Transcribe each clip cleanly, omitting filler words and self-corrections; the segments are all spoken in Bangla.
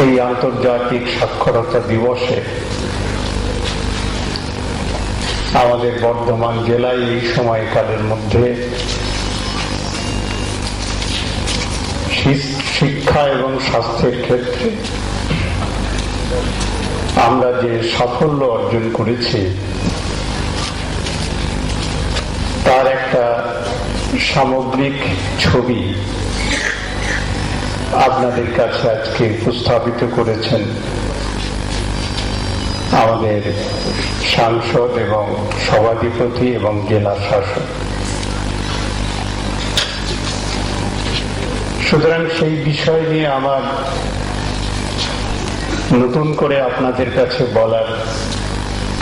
এই আন্তর্জাতিক সাক্ষরতা দিবসে আমাদের বর্ধমান জেলায় এই সময়কালের মধ্যে শিক্ষা এবং স্বাস্থ্যের ক্ষেত্রে আমরা যে সাফল্য অর্জন করেছি তার একটা সামগ্রিক ছবি আপনাদের কাছে আজকে উপস্থাপিত করেছেন আমাদের সাংসদ এবং সভাধিপতি এবং জেলা শাসক। সুতরাং সেই বিষয় নিয়ে আমার নতুন করে আপনাদের কাছে বলার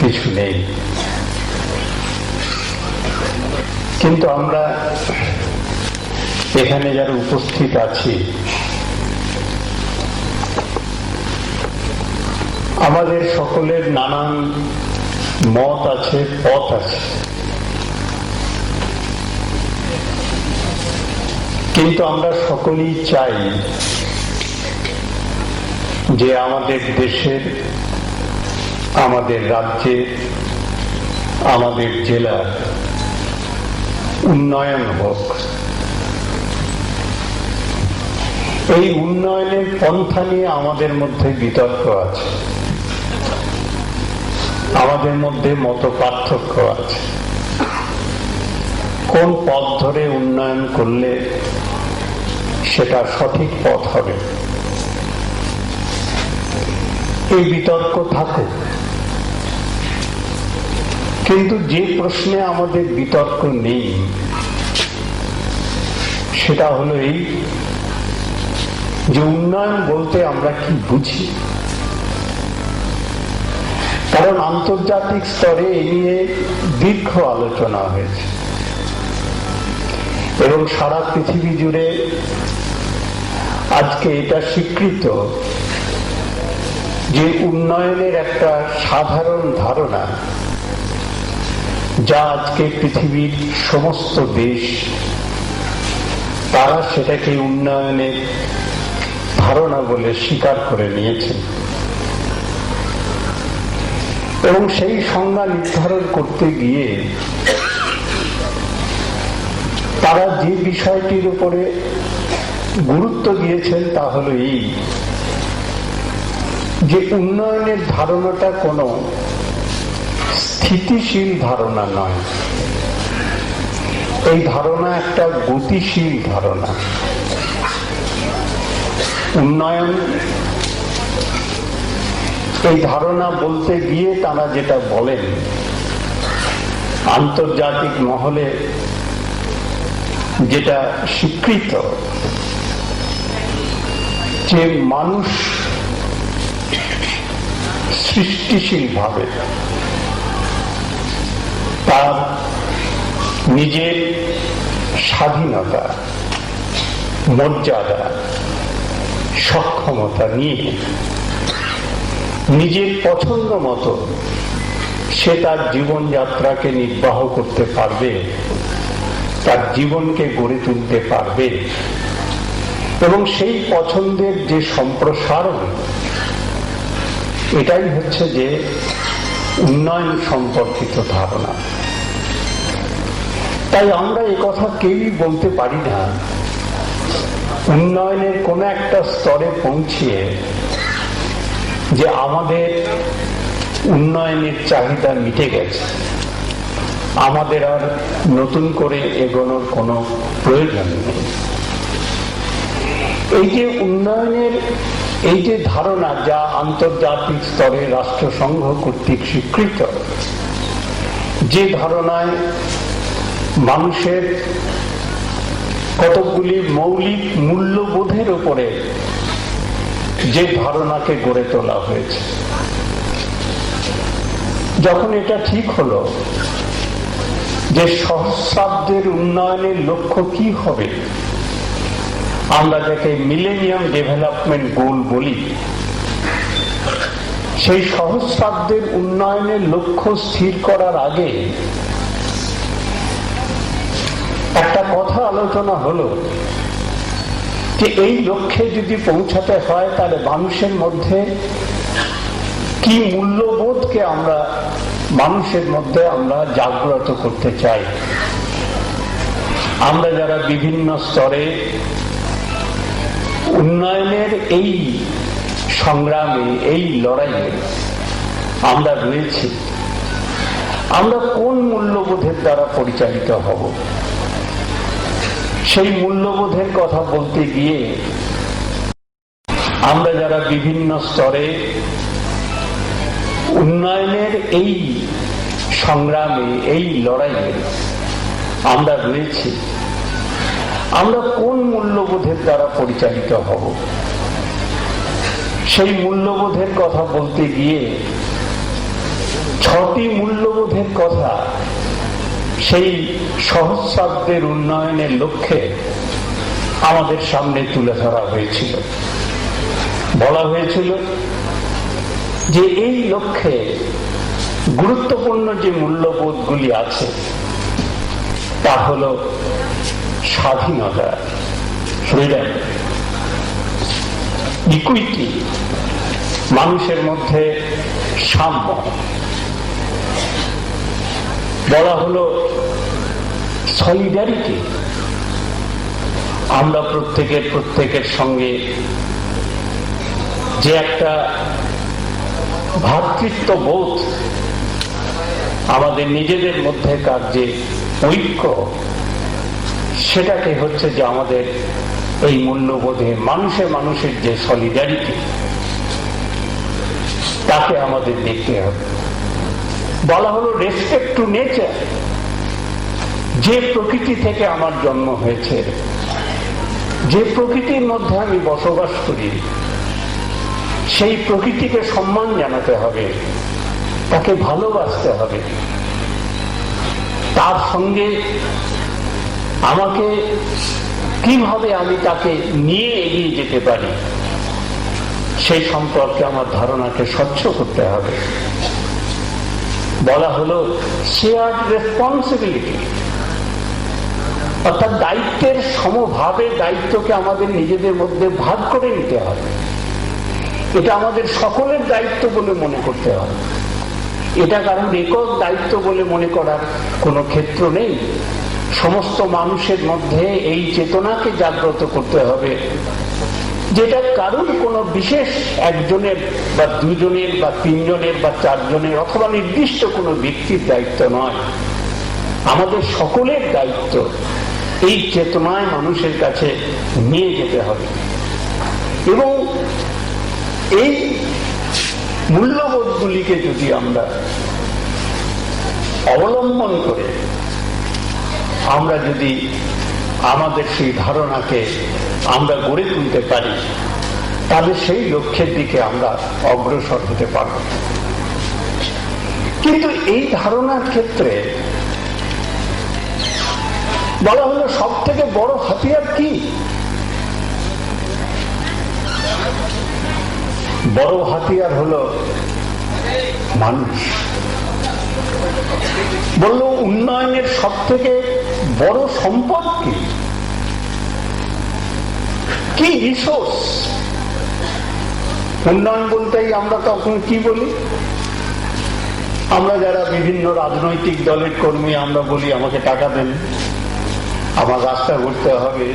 কিছু নেই, কিন্তু আমরা এখানে যারা উপস্থিত আছি আমাদের সকলের নানান মত আছে, পথ আছে, কিন্তু আমরা সকলেই চাই যে আমাদের দেশের, আমাদের রাজ্যে, আমাদের জেলার উন্নয়ন হোক। এই উন্নয়নের পন্থা নিয়ে আমাদের মধ্যে বিতর্ক আছে, আমাদের মধ্যে মত পার্থক্য আছে। কোন পথ ধরে উন্নয়ন করলে সেটা সঠিক পথ হবে, এই বিতর্ক থাকে। কিন্তু যে প্রশ্নে আমাদের বিতর্ক নেই সেটা হলো এই যে উন্নয়ন বলতে আমরা কি বুঝি। কারণ আন্তর্জাতিক স্তরে এই নিয়ে দীর্ঘ আলোচনা হয়েছে এবং সারা পৃথিবী জুড়ে আজকে এটা স্বীকৃত যে উন্নয়নের একটা সাধারণ ধারণা যা আজকে পৃথিবীর সমস্ত দেশ তারা সেটাকে উন্নয়নের ধারণা বলে স্বীকার করে নিয়েছেন এবং সেই সংজ্ঞা নির্ধারণ করতে গিয়ে তারা যে বিষয়টির উপরে গুরুত্ব দিয়েছেন তা হলো এই যে উন্নয়নের ধারণাটা কোনো স্থিতিশীল ধারণা নয়, এই ধারণা একটা গতিশীল ধারণা। উন্নয়ন এই ধারণা বলতে গিয়ে তারা যেটা বলেন আন্তর্জাতিক মহলে যেটা স্বীকৃত যে মানুষ সৃষ্টিশীল ভাবে তার নিজের স্বাধীনতা, মর্যাদা, সক্ষমতা নিয়ে নিজের পছন্দ মতো সে তার জীবনযাত্রাকে নির্বাহ করতে পারবে, তার জীবনকে গড়ে তুলতে পারবে এবং সেই পছন্দের যে সম্প্রসারণ এটাই হচ্ছে যে উন্নয়ন সম্পর্কিত ধারণা। তাই আমরা একথা কেউই বলতে পারি না উন্নয়নের কোন একটা স্তরে পৌঁছিয়ে যে আমাদের উন্নয়নের চাহিদা মিটে গেছে, আমাদের আর নতুন করে এগোনোর কোনো প্রয়োজন নেই। এই যে উন্নয়নের এই যে ধারণা যা আন্তর্জাতিক স্তরে রাষ্ট্রসংঘ কর্তৃক স্বীকৃত, যে ধারণায় মানুষের কতগুলি মৌলিক মূল্যবোধের উপরে যে ধারণাকে গড়ে তোলা হয়েছে, যখন এটা ঠিক হলো যে সহস্রাব্দের উন্নয়নের লক্ষ্য কি হবে, আমরা যাকে মিলেনিয়াম ডেভেলপমেন্ট গোল বলি, সেই সহস্রাব্দের উন্নয়নের লক্ষ্য স্থির করার আগে একটা কথা আলোচনা হলো যে এই লক্ষ্যে যদি পৌঁছাতে হয় তাহলে মানুষের মধ্যে কি মূল্যবোধকে আমরা মানুষের মধ্যে আমরা জাগ্রত করতে চাই। আমরা যারা বিভিন্ন স্তরে উন্নয়নের এই সংগ্রামে, এই লড়াইয়ে আমরা রয়েছি, আমরা কোন মূল্যবোধের দ্বারা পরিচালিত হব, সেই মূল্যবোধের কথা বলতে গিয়ে আমরা যারা বিভিন্ন স্তরে উন্নয়নের এই সংগ্রামে, এই লড়াইয়ে আমরা রয়েছি, আমরা কোন মূল্যবোধের দ্বারা পরিচালিত হব, সেই মূল্যবোধের কথা বলতে গিয়ে 6টি মূল্যবোধের কথা সেই সহস্রাব্দের উন্নয়নের লক্ষ্যে আমাদের সামনে তুলে ধরা হয়েছিল। বলা হয়েছিল যে এই লক্ষ্যে গুরুত্বপূর্ণ যে মূল্যবোধগুলি আছে তা হল স্বাধীনতা, ফ্রিডম, ইকুইটি, মানুষের মধ্যে সাম্য, বলা হলো সলিডারিটি, আমরা প্রত্যেকের সঙ্গে যে একটা ভ্রাতৃত্ববোধ, আমাদের নিজেদের মধ্যেকার যে ঐক্য, সেটাকে হচ্ছে যে আমাদের এই মূল্যবোধে মানুষের যে সলিডারিটি, তাকে আমাদের দেখতে হবে। বলা হলো রেসপেক্ট টু নেচার, যে প্রকৃতি থেকে আমার জন্ম হয়েছে, যে প্রকৃতির মধ্যে আমি বসবাস করি, সেই প্রকৃতিকে সম্মান জানাতে হবে, তাকে ভালোবাসতে হবে, তার সঙ্গে আমাকে কিভাবে আমি তাকে নিয়ে এগিয়ে যেতে পারি সেই সম্পর্কে আমার ধারণাকে স্বচ্ছ করতে হবে। বলা হলো শেয়ার্ড রেসপন্সিবিলিটি, অর্থাৎ দায়িত্বের সমভাবে দায়িত্বকে আমাদের নিজেদের মধ্যে ভাগ করে নিতে হবে। এটা আমাদের সকলের দায়িত্ব বলে মনে করতে হবে। এটা কারণ একক দায়িত্ব বলে মনে করার কোনো ক্ষেত্র নেই। সমস্ত মানুষের মধ্যে এই চেতনাকে জাগ্রত করতে হবে যেটা কারণ কোনো বিশেষ একজনের বা দুজনের বা তিনজনের বা চারজনের অথবা নির্দিষ্ট কোনো ব্যক্তির দায়িত্ব নয়, আমাদের সকলের দায়িত্ব এই চেতনায় মানুষের কাছে নিয়ে যেতে হবে। এবং এই মূল্যবোধগুলিকে যদি আমরা অবলম্বন করে আমরা যদি আমাদের সেই ধারণাকে আমরা গড়ে তুলতে পারি, তাহলে সেই লক্ষ্যের দিকে আমরা অগ্রসর হতে পারব। কিন্তু এই ধারণার ক্ষেত্রে বলা হলো সব থেকে বড় হাতিয়ার কি? বড় হাতিয়ার হলো মানুষ। বলল উন্নয়নের সব থেকে বড় সম্পদ কি? কি রিসোর্স? উন্নয়ন বলতেই আমরা তখন কি বলি? আমরা যারা বিভিন্ন রাজনৈতিক দলের কর্মী, আমরা বলি আমাকে টাকা দেন, আমার রাস্তা করতে হবে,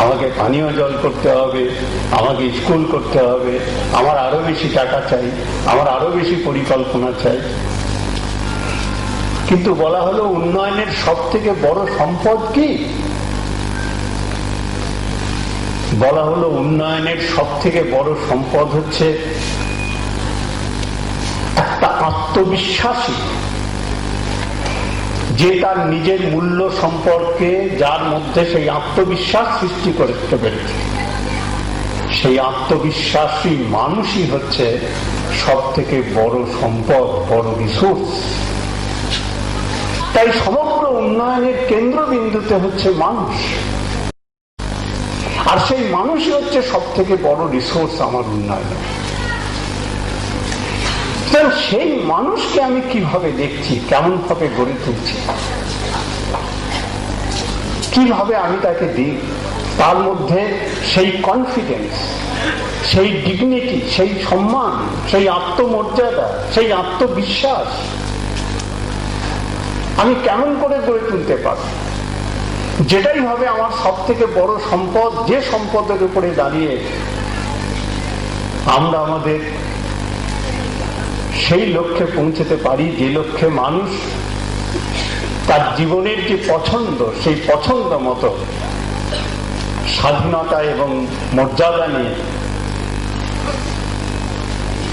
আমাকে পানীয় জল করতে হবে, আমাকে স্কুল করতে হবে, আমার আরো বেশি টাকা চাই, আমার আরো বেশি পরিকল্পনা চাই। কিন্তু বলা হলো উন্নয়নের সব থেকে বড় সম্পদ কি? বলা হলো উন্নয়নের সব থেকে বড় সম্পদ হচ্ছে একটা আত্মবিশ্বাসী, যে তার নিজের মূল্য সম্পর্কে যার মধ্যে সেই আত্মবিশ্বাস সৃষ্টি করতে পেরেছে, সেই আত্মবিশ্বাসী মানুষই হচ্ছে সব থেকে বড় সম্পদ, বড় রিসোর্স। তাই সমগ্র উন্নয়নের কেন্দ্রবিন্দুতে হচ্ছে মানুষ, আর সেই মানুষই হচ্ছে সব থেকে বড় রিসোর্স আমার উন্নয়নে। সেই মানুষকে আমি কিভাবে দেখছি, কেমন ভাবে গড়ে তুলছি, কিভাবে আমি তাকে তার মধ্যে সেই কনফিডেন্স, সেই ডিগনিটি, সেই সম্মান, সেই আত্মমর্যাদা, সেই আত্মবিশ্বাস আমি কেমন করে গড়ে তুলতে পারব? যেটাই হবে আমার সব থেকে বড় সম্পদ, যে সম্পদের উপরে দাঁড়িয়ে আমরা আমাদের সেই লক্ষ্যে পৌঁছতে পারি, যে লক্ষ্যে মানুষ তার জীবনের যে পছন্দ, সেই পছন্দ মতো স্বাধীনতা এবং মর্যাদা নিয়ে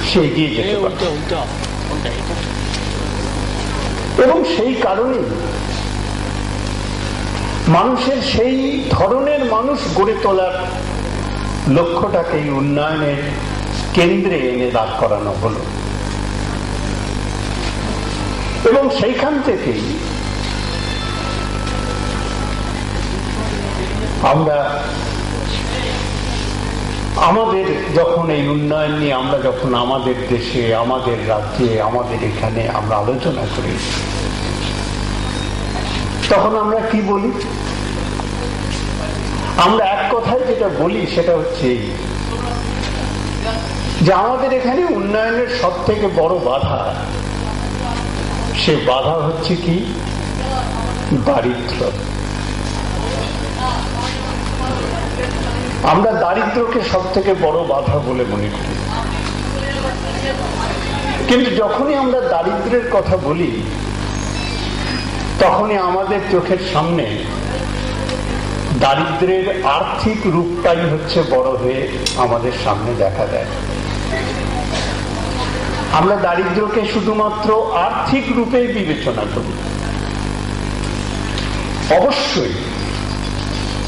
সে এগিয়ে যেতে পারে। এবং সেই কারণে মানুষের সেই ধরনের মানুষ গড়ে তোলার লক্ষ্যটাকে উন্নয়নের কেন্দ্রে এনে দাঁড় করানো হলো। এবং সেইখান থেকেই আমরা আমাদের যখন এই উন্নয়ন নিয়ে আমরা যখন আমাদের দেশে, আমাদের রাজ্যে, আমাদের এখানে আমরা আলোচনা করি, তখন আমরা কি বলি? আমরা এক কথায় যেটা বলি সেটা হচ্ছে যে আমাদের এখানে উন্নয়নের সব থেকে বড় বাধা, সে বাধা হচ্ছে কি? দারিদ্র। আমরা দারিদ্রকে সব থেকে বড় বাধা বলে মনে করি। কিন্তু যখনই আমরা দারিদ্রের কথা বলি, তখনই আমাদের চোখের সামনে দারিদ্রের আর্থিক রূপটাই হচ্ছে বড় হয়ে আমাদের সামনে দেখা দেয়। আমরা দারিদ্রকে শুধুমাত্র আর্থিক রূপেই বিবেচনা করি। অবশ্যই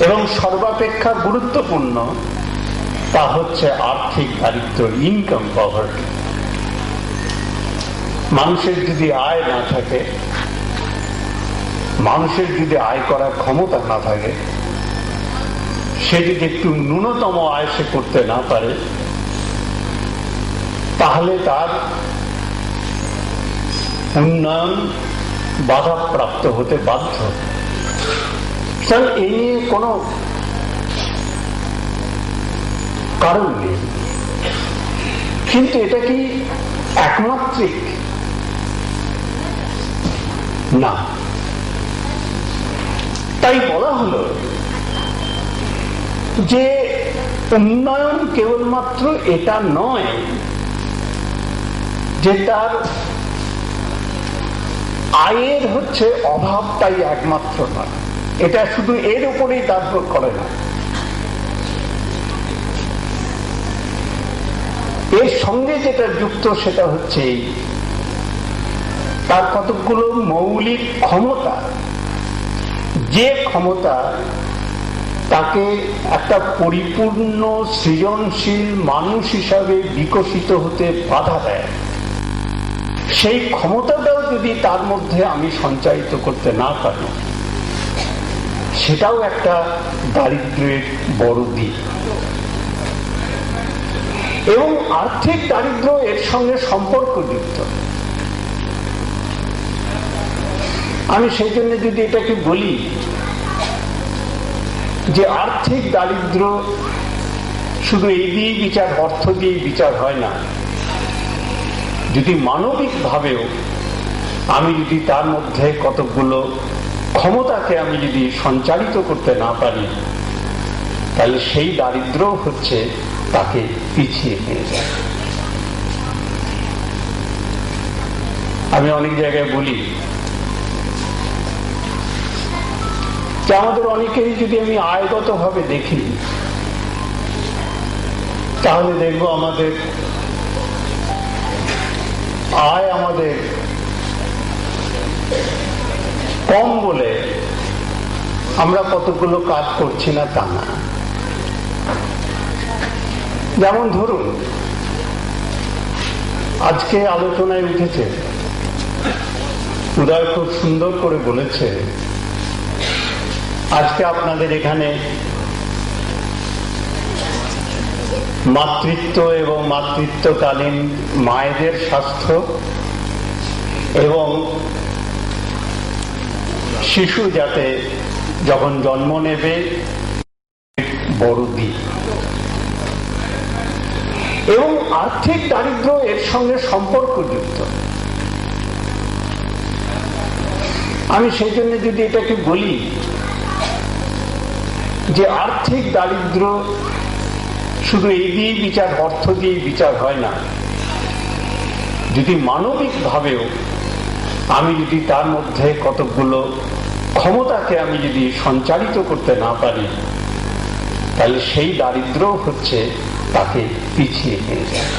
এবং সর্বাপেক্ষা গুরুত্বপূর্ণ তা হচ্ছে আর্থিক দারিদ্র, ইনকাম পভার্টি। মানুষের যদি আয় না থাকে, মানুষের যদি আয় করার ক্ষমতা না থাকে, সে যদি একটু ন্যূনতম আয় সে করতে না পারে, তাহলে তার উন্নয়ন বাধাপ্রাপ্ত হতে বাধ্য। এই নিয়ে কোনো কারণ নেই। কিন্তু এটা কি একমাত্রিক? না। তাই বলা হলো যে উন্নয়ন কেবলমাত্র এটা নয় যে তার আয়ের হচ্ছে অভাবটাই একমাত্র নয়, এটা শুধু এর উপরেই নির্ভর করে না। এর সঙ্গে যেটা যুক্ত সেটা হচ্ছে তার কতগুলো মৌলিক ক্ষমতা, যে ক্ষমতা তাকে একটা পরিপূর্ণ সৃজনশীল মানুষ হিসাবে বিকশিত হতে বাধা দেয়। সেই ক্ষমতাটাও যদি তার মধ্যে আমি সঞ্চারিত করতে না পারি, সেটাও একটা দারিদ্র্যের বড় দিক। এবং আর্থিক দারিদ্র্য এর সঙ্গে সম্পর্কযুক্ত। আমি সেই জন্য যদি এটাকে বলি যে আর্থিক দারিদ্র্য শুধু এই দিয়েই বিচার, অর্থ দিয়েই বিচার হয় না। যদি মানবিক ভাবেও আমি যদি তার মধ্যে কতগুলো ক্ষমতাকে আমি যদি সঞ্চারিত করতে না পারি, তাহলে সেই দারিদ্র হচ্ছে তাকে পিছিয়ে নিয়ে যায়। আমি অনেক জায়গায় বলি যে আমাদের অনেকেই যদি আমি আয়গত ভাবে দেখি, তাহলে দেখবো আমাদের আয় আমাদের কম বলে আমরা কতগুলো কাজ করছি না তা না। যেমন ধরুন, আজকে আলোচনায় উঠেছে, উদয় খুব সুন্দর করে বলেছে, আজকে আপনাদের এখানে মাতৃত্ব এবং মাতৃত্বকালীন মায়েদের স্বাস্থ্য এবং শিশু যাতে যখন জন্ম নেবে বড় দিক। এবং আর্থিক দারিদ্র্য এর সঙ্গে সম্পর্কযুক্ত। আমি সেই জন্য যদি এটাকে বলি যে আর্থিক দারিদ্র্য শুধু এই দিয়েই বিচার, অর্থ দিয়েই বিচার হয় না, যদি মানবিক ভাবেও আমি যদি তার মধ্যে কতগুলো ক্ষমতাকে আমি যদি সঞ্চারিত করতে না পারি, তাহলে সেই দারিদ্র হচ্ছে তাকে পিছিয়ে নিয়ে যায়।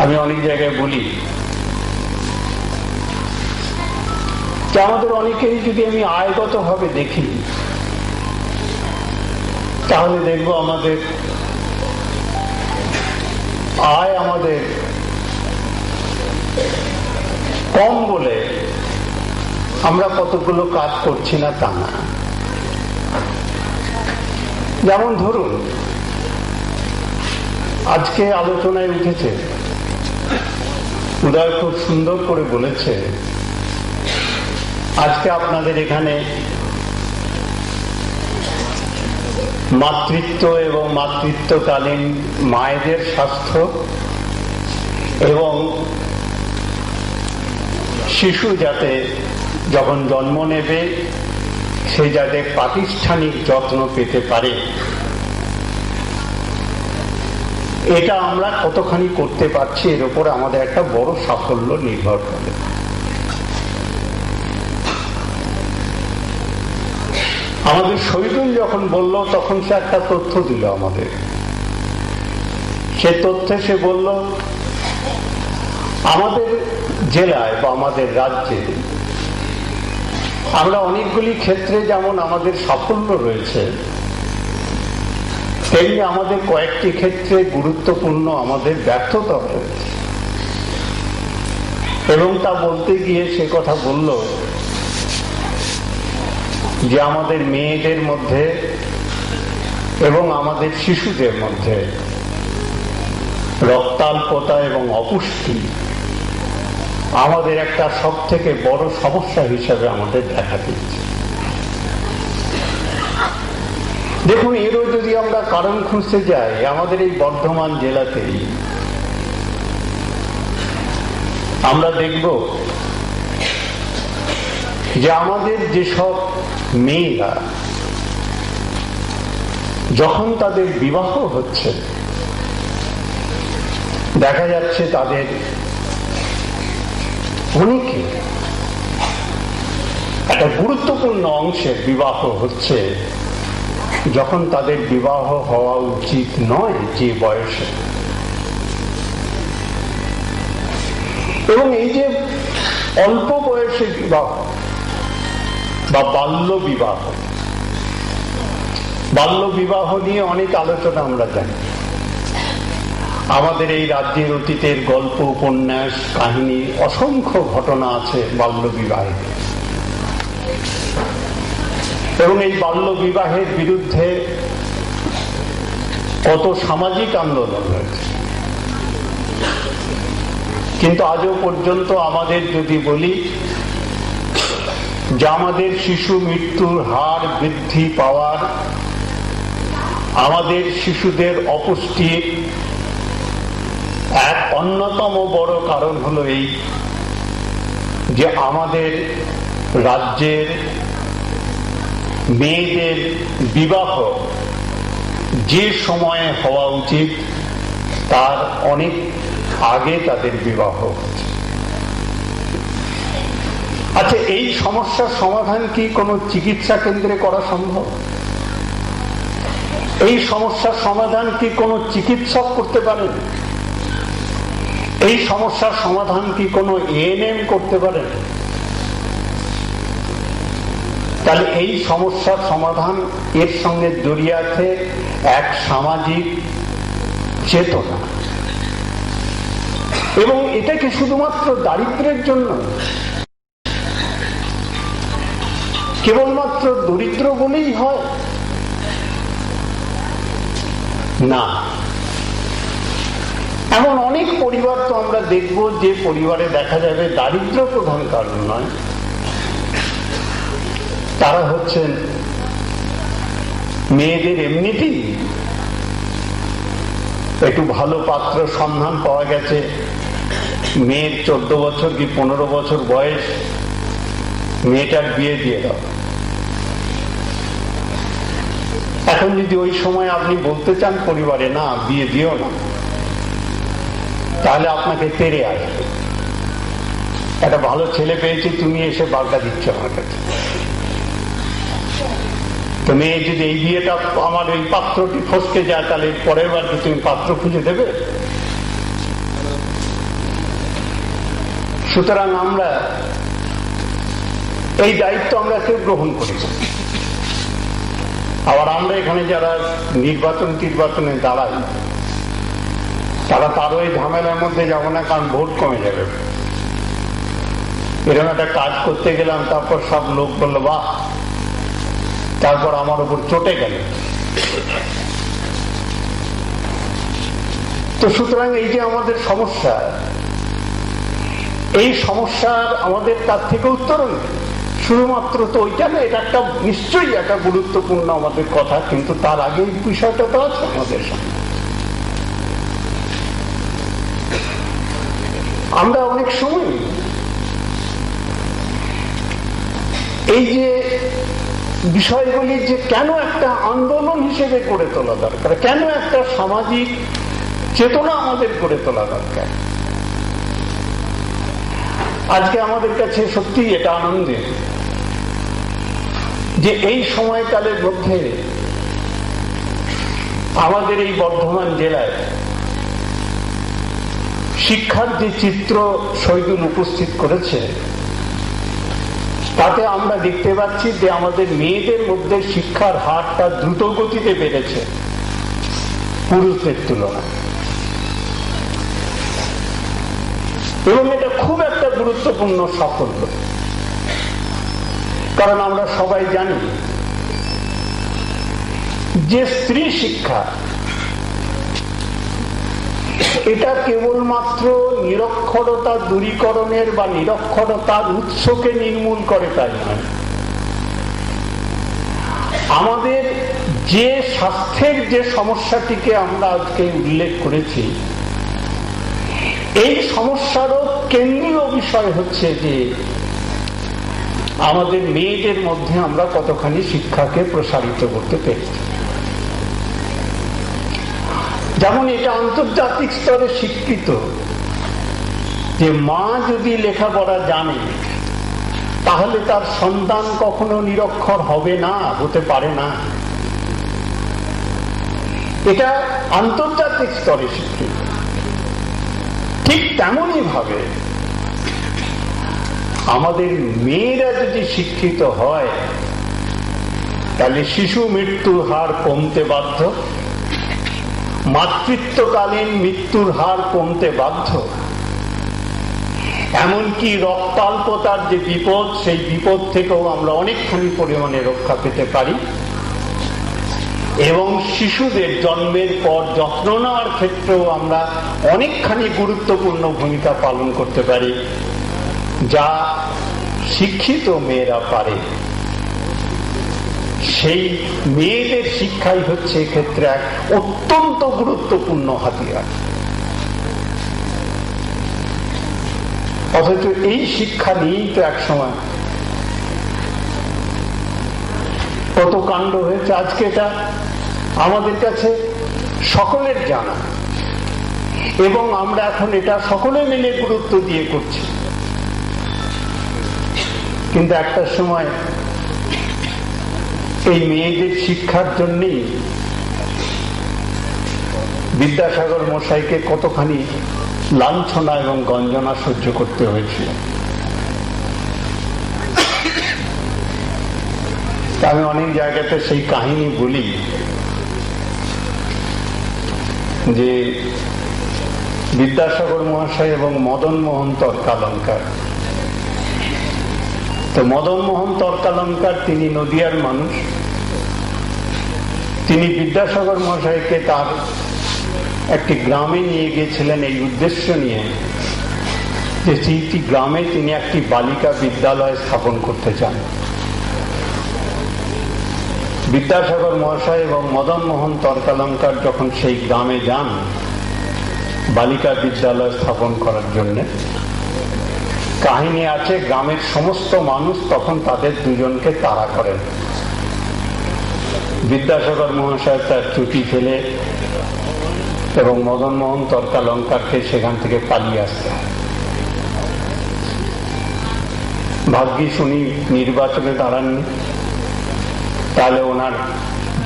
আমি অনেক জায়গায় বলি যে আমাদের অনেকেরই যদি আমি আয়গত ভাবে দেখি, তাহলে দেখবো আমাদের আয় আমাদের কম বলে আমরা কতগুলো কাজ করছি না তা না। যেমন ধরুন, আজকে আলোচনায় উঠেছে, উদয় খুব সুন্দর করে বলেছে, আজকে আপনাদের এখানে মাতৃত্ব এবং মাতৃত্বকালীন মায়েদের স্বাস্থ্য এবং শিশু যাতে যখন জন্ম নেবে সে যাতে প্রাতিষ্ঠানিক যত্ন পেতে পারে, এটা আমরা কতখানি করতে পারছি এর উপর আমাদের একটা বড় সাফল্য নির্ভর করে। আমাদের শহীদুল যখন বলল, তখন সে একটা তথ্য দিল আমাদের। সে তথ্যে সে বলল, আমাদের জেলায় বা আমাদের রাজ্যে আমরা অনেকগুলি ক্ষেত্রে যেমন আমাদের সাফল্য রয়েছে, তেমনি আমাদের কয়েকটি ক্ষেত্রে গুরুত্বপূর্ণ আমাদের ব্যর্থতা রয়েছে। এবং তা বলতে গিয়ে সে কথা বলল যে আমাদের মেয়েদের মধ্যে এবং আমাদের শিশুদের মধ্যে রক্তাল্পতা এবং অপুষ্টি আমাদের একটা সব থেকে বড় সমস্যা হিসাবে আমাদের দেখা দিচ্ছে। দেখুন, এরও যদি আমরা কারণ খুঁজতে যাই, আমাদের এই বর্ধমান জেলাতেই আমরা দেখব যে আমাদের যেসব মেয়েরা যখন তাদের বিবাহ হচ্ছে, দেখা যাচ্ছে তাদের অনেকে একটা গুরুত্বপূর্ণ অংশের বিবাহ হচ্ছে যখন তাদের বিবাহ হওয়া উচিত নয় যে বয়সে। এবং এই যে অল্প বয়সে বিবাহ বা বাল্য বিবাহ, বাল্য বিবাহ নিয়ে অনেক আলোচনা আমরা জানি। আমাদের এই রাজ্যের অতীতের গল্প, উপন্যাস, কাহিনী, অসংখ্য ঘটনা আছে বাল্য বিবাহে। এবং এই বাল্য বিবাহের বিরুদ্ধে কত সামাজিক আন্দোলন হয়েছে। কিন্তু আজও পর্যন্ত আমাদের যদি বলি যে আমাদের শিশু মৃত্যুর হার বৃদ্ধি পাওয়ার, আমাদের শিশুদের অপুষ্টির এক অন্যতম বড় কারণ হলো এই যে আমাদের রাজ্যের মেয়েদের বিবাহ যে সময়ে হওয়া উচিত তার অনেক আগে তাদের বিবাহ হচ্ছে। আচ্ছা, এই সমস্যার সমাধান কি কোনো চিকিৎসা কেন্দ্রে করা সম্ভব? এই সমস্যার সমাধান কি কোনো চিকিৎসক করতে পারেন? এই সমস্যার সমাধান কি কোনো এএনএম করতে পারেন? তাহলে এই সমস্যার সমাধান এর সঙ্গে জড়িয়ে আছে এক সামাজিক চেতনা। এবং এটা কি শুধুমাত্র দারিদ্র্যের জন্য, কেবলমাত্র দরিদ্র বলেই হয়? না, এমন অনেক পরিবার তো আমরা দেখব যে পরিবারে দেখা যাবে দারিদ্র্য প্রধান কারণ নয়, তারা হচ্ছেন মেয়েদের এমনিতেই একটু ভালো পাত্র সন্ধান পাওয়া গেছে, মেয়ের 14 বছর কি 15 বছর বয়স, মেয়েটার বিয়ে দিয়ে দাও। এখন যদি ওই সময় আপনি বলতে চান পরিবারে না বিয়ে দিও না, তাহলে আপনাকে তেড়ে আসবে। একটা ভালো ছেলে পেয়েছি, তুমি এসে বাগদা দিচ্ছ আমার কাছে। তো মেয়ে যদি এই বিয়েটা আমার এই পাত্রটি ফসকে যায়, তাহলে পরের বার কি তুমি পাত্র খুঁজে দেবে? সুতরাং আমরা এই দায়িত্ব আমরা কেউ গ্রহণ করি না। আবার আমরা এখানে যারা নির্বাচনে দাঁড়াই, তারা তারও এই ঝামেলার মধ্যে যাবো না, কারণ ভোট কমে যাবে। এরকম একটা কাজ করতে গেলাম, তারপর সব লোক বললো বাহ, তারপর আমার উপর চটে গেল। তো সুতরাং এই যে আমাদের সমস্যা, এই সমস্যার আমাদের তার থেকে উত্তরণ শুধুমাত্র তো ওইটা না, এটা একটা নিশ্চয়ই একটা গুরুত্বপূর্ণ আমাদের কথা, কিন্তু তার আগে এই বিষয়টা তো আছে আমাদের সামনে। আমরা অনেক সময় এই যে বিষয়গুলি যে কেন একটা আন্দোলন হিসেবে গড়ে তোলা দরকার, কেন একটা সামাজিক চেতনা আমাদের গড়ে তোলা দরকার, আজকে আমাদের কাছে সত্যি এটা আনন্দের যে এই সময়কালের মধ্যে আমাদের এই বর্ধমান জেলায় শিক্ষার যে চিত্র শহীদুল উপস্থিত করেছে, তাতে আমরা দেখতে পাচ্ছি যে আমাদের মেয়েদের মধ্যে শিক্ষার হারটা দ্রুত গতিতে বেড়েছে পুরুষদের তুলনায়, এবং এটা খুব একটা গুরুত্বপূর্ণ সাফল্য। কারণ আমরা সবাই জানি যে স্ত্রী শিক্ষা এটা কেবলমাত্র নিরক্ষরতা দূরীকরণের বা নিরক্ষরতার উৎসকে নির্মূল করে তাই নয়, আমাদের যে স্বাস্থ্যের যে সমস্যাটিকে আমরা আজকে উল্লেখ করেছি, এই সমস্যারও কেন্দ্রীয় বিষয় হচ্ছে যে আমাদের মেয়েদের মধ্যে আমরা কতখানি শিক্ষাকে প্রসারিত করতে পেরেছি। যেমন এটা আন্তর্জাতিক স্তরে স্বীকৃত যে মা যদি লেখাপড়া জানে, তাহলে তার সন্তান কখনো নিরক্ষর হবে না, হতে পারে না। এটা আন্তর্জাতিক স্তরে স্বীকৃত। ঠিক তেমনই ভাবে আমাদের মেয়েরা যদি শিক্ষিত হয়, তাহলে শিশু মৃত্যুর হার কমতে বাধ্য, মাতৃত্বকালীন মৃত্যুর হার কমতে বাধ্য, এমনকি রক্তাল্পতার যে বিপদ, সেই বিপদ থেকেও আমরা অনেকখানি পরিমাণে রক্ষা পেতে পারি, এবং শিশুদের জন্মের পর যত্ন নেওয়ার ক্ষেত্রেও আমরা অনেকখানি গুরুত্বপূর্ণ ভূমিকা পালন করতে পারি, যা শিক্ষিত মেয়েরা পারে। সেই মেয়েদের শিক্ষাই হচ্ছে এক্ষেত্রে এক অত্যন্ত গুরুত্বপূর্ণ হাতিয়ার। অথচ এই শিক্ষা নিয়েই তো এক সময় কত কাণ্ড হয়েছে। আজকে এটা আমাদের কাছে সকলের জানা, এবং আমরা এখন এটা সকলে মিলে গুরুত্ব দিয়ে করছি। কিন্তু একটা সময় এই মেয়েদের শিক্ষার জন্যই বিদ্যাসাগর মশাইকে কতখানি লাঞ্ছনা এবং গঞ্জনা সহ্য করতে হয়েছিল। আমি অনেক জায়গাতে সেই কাহিনী বলি যে বিদ্যাসাগর মহাশয় এবং মদন মোহন তর্কালঙ্কার। তো মদন মোহন তর্কালঙ্কার তিনি নদিয়ার মানুষ, তিনি বিদ্যাসাগর মহাশয়কে তার একটি গ্রামে নিয়ে গিয়েছিলেন এই উদ্দেশ্য নিয়ে যে সেই গ্রামে তিনি একটি বালিকা বিদ্যালয় স্থাপন করতে চান। বিদ্যাসাগর মহাশয় এবং মদন মোহন তর্কালঙ্কার যখন সেই গ্রামে যান বালিকা বিদ্যালয় স্থাপন করার জন্য, কাহিনী আছে গ্রামের সমস্ত মানুষ তখন তাদের দুজনকে তাড়া করেন। বিদ্যাসাগর মহাশয় তার চুটি ফেলে এবং মদন মোহন তর্কালঙ্কারকে সেখান থেকে পালিয়ে আসতে হয়। ভাগ্যিস উনি নির্বাচনে দাঁড়াননি, তাহলে ওনার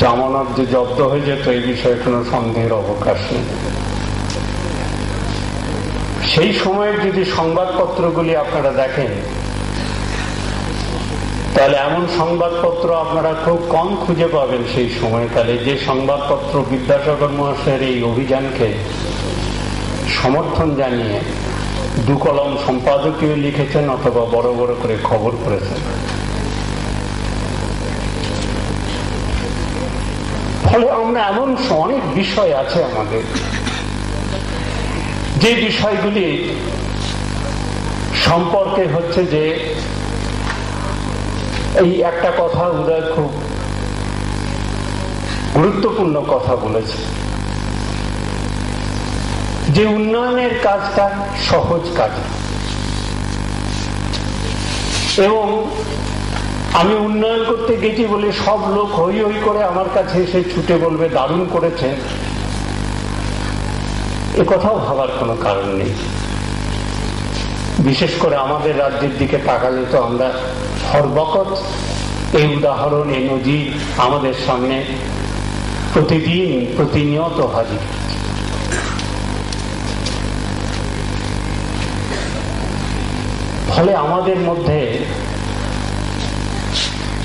জামানত যে জব্দ হয়ে যেত এই বিষয়ে কোনো সন্দেহের অবকাশ নেই। সেই সময়ের যদি সংবাদপত্রগুলি আপনারা দেখেন তাহলে এমন সংবাদপত্র আপনারা খুব কম খুঁজে পাবেন সেই সময়কালে যে সংবাদপত্র বিদ্যাসাগর মহাশয়ের এই অভিযানকে সমর্থন জানিয়ে দু কলম সম্পাদকীয় লিখেছেন অথবা বড় বড় করে খবর করেছেন। ফলে আমরা এমন অনেক বিষয় আছে আমাদের যে বিষয়গুলি সম্পর্কে হচ্ছে যে এই একটা কথা উদয় খুব গুরুত্বপূর্ণ কথা বলেছে যে উন্নয়নের কাজটা সহজ কাজ এবং আমি উন্নয়ন করতে গেছি বলে সব লোক হই হই করে আমার কাছে এসে ছুটে বলবে দারুণ করেছে, এ কথাও ভাবার কোনো কারণ নেই। বিশেষ করে আমাদের রাজ্যের দিকে তাকালে তো আমরা হরবকত এই উদাহরণ এই নজির আমাদের সামনে প্রতিদিন প্রতিনিয়ত হাজির। ফলে আমাদের মধ্যে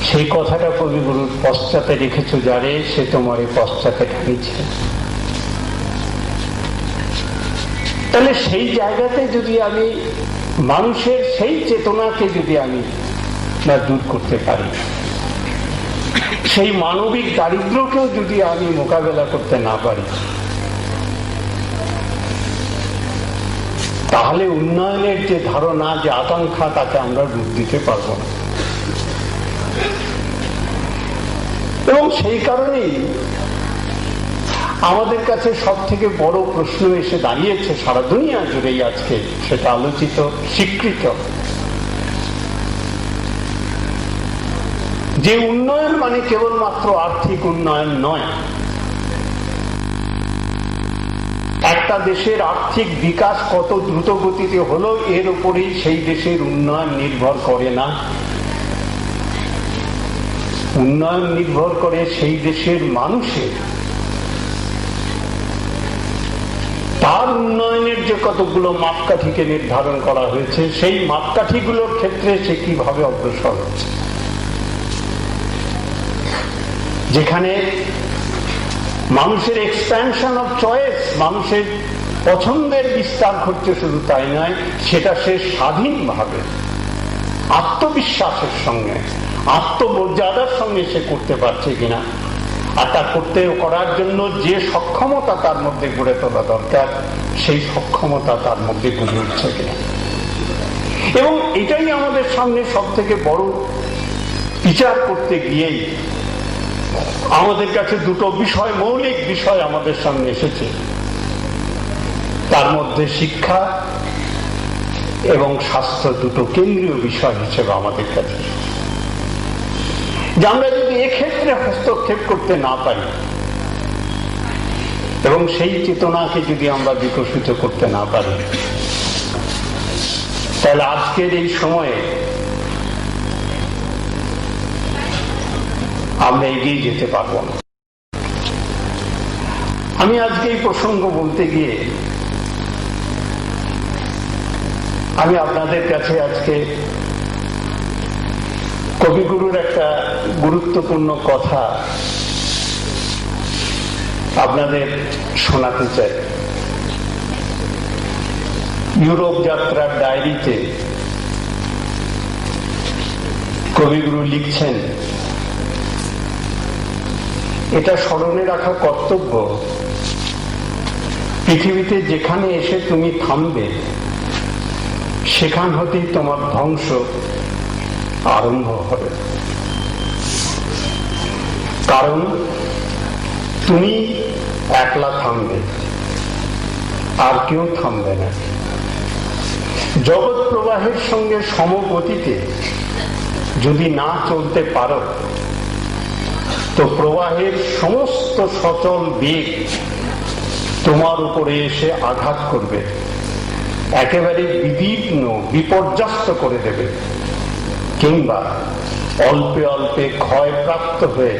সেই কথাটা কবিগুরুর পশ্চাতে রেখেছো যারে সে তোমার এই পশ্চাতে টানিছে। তাহলে সেই জায়গাতে যদি আমি মানুষের সেই চেতনাকে যদি আমি না দূর করতে পারি, সেই মানবিক দারিদ্র্যকেও যদি আমি মোকাবেলা করতে না পারি, তাহলে উন্নয়নের যে ধারণা যে আকাঙ্ক্ষা তাকে আমরা রূপ দিতে পারবো না। এবং সেই কারণেই আমাদের কাছে সব থেকে বড় প্রশ্ন এসে দাঁড়িয়েছে সারা দুনিয়া জুড়েই আজকে, সেটা আলোচিত স্বীকৃত, যে উন্নয়ন মানে কেবলমাত্র আর্থিক উন্নয়ন নয়। একটা দেশের আর্থিক বিকাশ কত দ্রুত গতিতে হলো এর উপরেই সেই দেশের উন্নয়ন নির্ভর করে না। উন্নয়ন নির্ভর করে সেই দেশের মানুষের, তার উন্নয়নের যে কতগুলো মাপকাঠিকে নির্ধারণ করা হয়েছে সেই মাপকাঠিগুলোর ক্ষেত্রে সে কিভাবে অগ্রসর হচ্ছে। যেখানে মানুষের এক্সপ্যানশন অফ চয়েস, মানুষের পছন্দের বিস্তার ঘটছে, শুধু তাই নয়, সেটা সে স্বাধীনভাবে আত্মবিশ্বাসের সঙ্গে আত্মমর্যাদার সঙ্গে সে করতে পারছে কিনা, আর তা করার জন্য যে সক্ষমতা তার মধ্যে গড়ে তোলা দরকার সেই সক্ষমতা তার মধ্যে গড়ে উঠছে কিনা। এবং এটাই আমাদের সামনে সব থেকে বড় বিচার করতে গিয়েই আমাদের কাছে দুটো বিষয়, মৌলিক বিষয় আমাদের সামনে এসেছে। তার মধ্যে শিক্ষা এবং স্বাস্থ্য দুটো কেন্দ্রীয় বিষয় হিসেবে আমাদের কাছে, যে আমরা যদি এক্ষেত্রে হস্তক্ষেপ করতে না পারি এবং সেই চেতনাকে যদি আমরা বিকশিত করতে না পারি, তাহলে আজকের এই সময়ে আমরা এগিয়ে যেতে পারবো না। আমি আজকে এই প্রসঙ্গ বলতে গিয়ে আমি আপনাদের কাছে আজকে কবিগুরুর একটা গুরুত্বপূর্ণ কথা আপনাদের শোনাতে চাই। ইউরোপ যাত্রার ডায়েরিতে কবিগুরু লিখছেন, এটা স্মরণে রাখা কর্তব্য, পৃথিবীতে যেখানে এসে তুমি থামবে সেখান হতেই তোমার ধ্বংস আরম্ভ হবে। কারণ তুমি একলা থামবে, আর কেউ থামবে না। জগৎ প্রবাহের সঙ্গে সমগতিতে যদি না চলতে পারো, তো প্রবাহের সমস্ত সচল বেগ তোমার উপরে এসে আঘাত করবে, একেবারে বিদীর্ণ বিপর্যস্ত করে দেবে, কিংবা অল্পে অল্পে ক্ষয়প্রাপ্ত হয়ে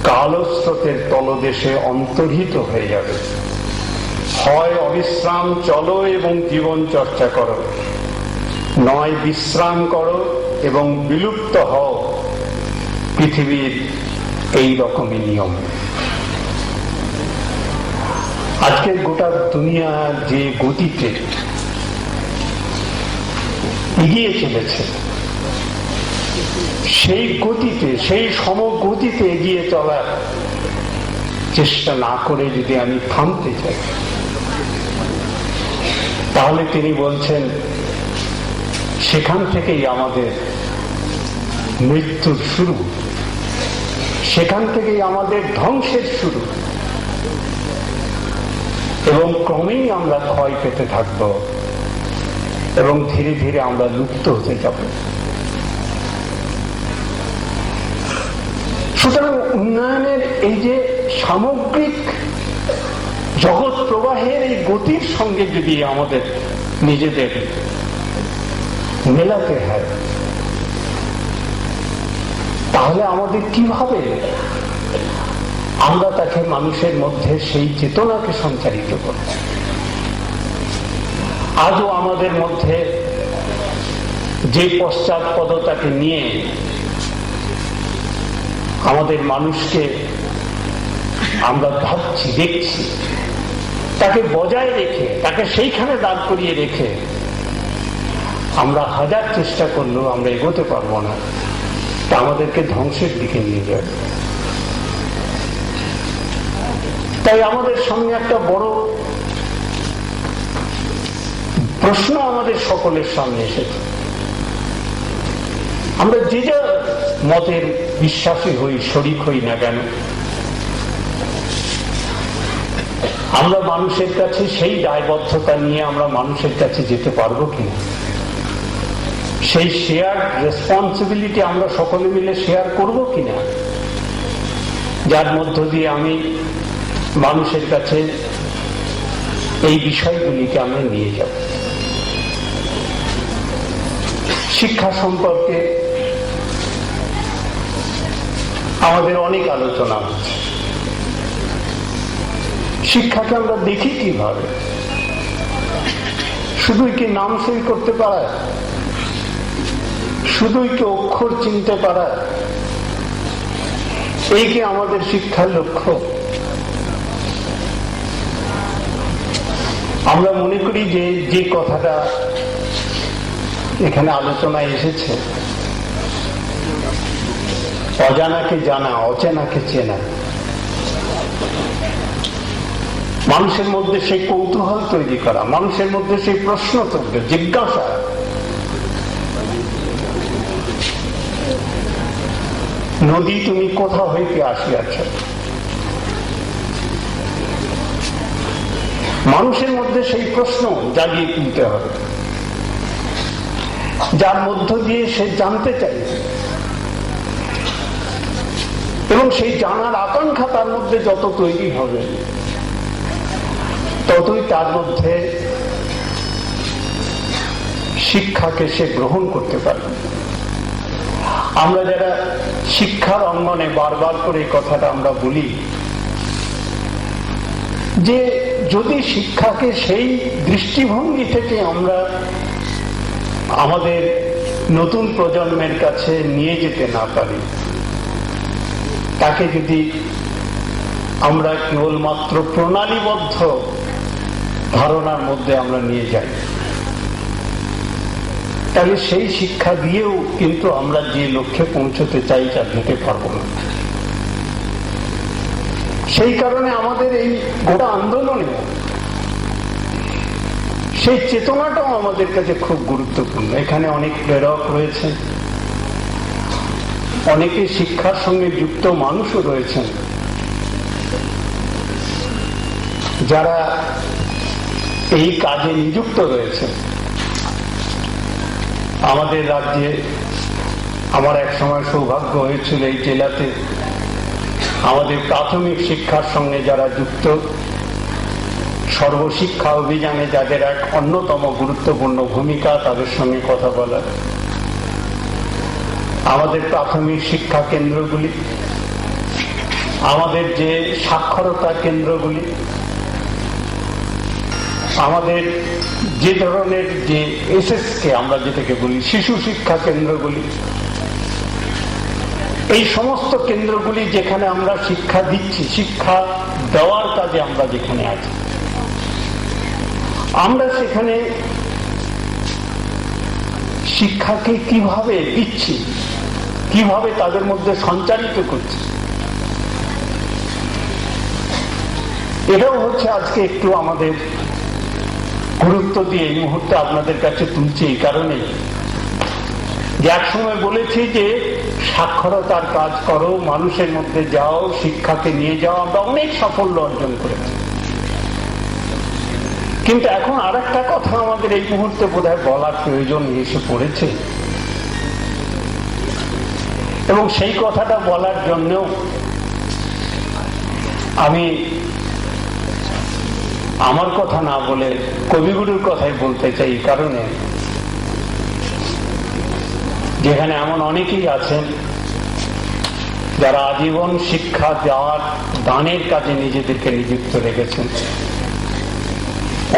কালস্রোতের তলদেশে অন্তর্হিত হয়ে যাবে। হয় অবিশ্রাম চলো এবং জীবন চর্চা করো, নয় বিশ্রাম করো এবং বিলুপ্ত হও। পৃথিবীর এই রকমই নিয়ম। আজকের গোটা দুনিয়া যে গতিতে এগিয়ে চলেছে, সেই গতিতে, সেই সমগতিতে এগিয়ে চলার চেষ্টা না করে যদি আমি থামতে চাই, তাহলে তিনি বলছেন সেখান থেকেই আমাদের মৃত্যুর শুরু, সেখান থেকেই আমাদের ধ্বংসের শুরু, এবং ক্রমেই আমরা ক্ষয় পেতে থাকব এবং ধীরে ধীরে আমরা লুপ্ত হতে যাব। সুতরাং উন্নয়নের এই যে সামগ্রিক জগৎ প্রবাহের এই গতির সঙ্গে যদি আমাদের নিজেদের মেলাতে হয়, তাহলে আমাদের কিভাবে আমরা তাকে মানুষের মধ্যে সেই চেতনাকে সঞ্চারিত করব। আজও আমাদের মধ্যে যে পশ্চাৎপদতাকে নিয়ে আমাদের মানুষকে আমরা ভাবছি, দেখছি, তাকে বজায় রেখে, তাকে সেইখানে দাঁড় করিয়ে রেখে আমরা হাজার চেষ্টা করলেও আমরা এগোতে পারবো না। তা আমাদেরকে ধ্বংসের দিকে নিয়ে যাবে। তাই আমাদের সামনে একটা বড় প্রশ্ন আমাদের সকলের সামনে এসেছে। আমরা যে যা মতের বিশ্বাসী হই, শরিক হই না কেন, আমরা মানুষের কাছে সেই দায়বদ্ধতা নিয়ে আমরা মানুষের কাছে যেতে পারবো কিনা, সেই শেয়ার রেসপন্সিবিলিটি আমরা সকলে মিলে শেয়ার করবো কিনা, যার মধ্য দিয়ে আমি মানুষের কাছে এই বিষয়গুলিকে আমরা নিয়ে যাব। শিক্ষা সম্পর্কে আমাদের অনেক আলোচনা হচ্ছে। শিক্ষাকে আমরা দেখি কিভাবে? শুধুই কি নাম সই করতে পারা, শুধুই কি অক্ষর চিনতে পারা, এই কি আমাদের শিক্ষার লক্ষ্য? আমরা মনে করি যে যে কথাটা এখানে আলোচনায় এসেছে, অজানাকে জানা, অচেনাকে চেনা, মানুষের মধ্যে সেই কৌতূহল তৈরি করা, মানুষের মধ্যে সেই প্রশ্ন তৈরি, জিজ্ঞাসা, নদী তুমি কোথা হইতে আসিয়াছ, মানুষের মধ্যে সেই প্রশ্ন জাগিয়ে তুলতে হবে, যার মধ্য দিয়ে সে জানতে চাইছে, এবং সেই জানার আকাঙ্ক্ষা তার মধ্যে যত তৈরি হবে, ততই তার মধ্যে শিক্ষাকে সে গ্রহণ করতে পারবে। আমরা যারা শিক্ষার অঙ্গনে বারবার করে এই কথাটা আমরা বলি যে যদি শিক্ষাকে সেই দৃষ্টিভঙ্গি থেকে আমরা আমাদের নতুন প্রজন্মের কাছে নিয়ে যেতে না পারি, তাকে যদি আমরা কেবলমাত্র প্রণালীবদ্ধ ধারণার মধ্যে আমরা নিয়ে যাই, তাহলে সেই শিক্ষা দিয়েও কিন্তু আমরা যে লক্ষ্যে পৌঁছতে চাই তা যেতে পারবো না। সেই কারণে আমাদের এই গোটা আন্দোলনে সেই চেতনাটাও আমাদের কাছে খুব গুরুত্বপূর্ণ। এখানে অনেক প্রেরক রয়েছে, অনেকে শিক্ষার সঙ্গে যুক্ত মানুষও রয়েছেন যারা এই কাজে নিযুক্ত রয়েছে। আমাদের রাজ্যে আমার এক সময় সৌভাগ্য হয়েছিল এই জেলাতে আমাদের প্রাথমিক শিক্ষার সঙ্গে যারা যুক্ত, সর্বশিক্ষা অভিযানে যাদের এক অন্যতম গুরুত্বপূর্ণ ভূমিকা, তাদের সঙ্গে কথা বলার। আমাদের প্রাথমিক শিক্ষা কেন্দ্রগুলি, আমাদের যে সাক্ষরতা কেন্দ্রগুলি, আমাদের যে ধরনের যে এসএসকে আমরা যেটাকে বলি শিশু শিক্ষা কেন্দ্রগুলি, এই সমস্ত কেন্দ্রগুলি যেখানে আমরা শিক্ষা দিচ্ছি, শিক্ষা দেওয়ার কাজে আমরা যেখানে আছি, আমরা সেখানে শিক্ষাকে কিভাবে দিচ্ছি, কিভাবে তাদের মধ্যে সঞ্চারিত করছি, এটাও হচ্ছে আজকে একটু আমাদের গুরুত্ব দিয়ে এই মুহূর্তে আপনাদের কাছে তুলছি। এই কারণে যে এক সময় বলেছি যে সাক্ষরতার কাজ করো, মানুষের মধ্যে যাও, শিক্ষাকে নিয়ে যাও, আমরা অনেক সাফল্য অর্জন করেছি। কিন্তু এখন আর একটা কথা আমাদের এই মুহূর্তে বোধহয় বলার প্রয়োজন এসে পড়েছে, এবং সেই কথাটা বলার জন্য আমি আমার কথা না বলে কবিগুরুর কথাই বলতে চাই। এই কারণে যেখানে এমন অনেকেই আছেন যারা আজীবন শিক্ষা দেওয়ার দানের কাজে নিজেদেরকে নিযুক্ত রেখেছেন,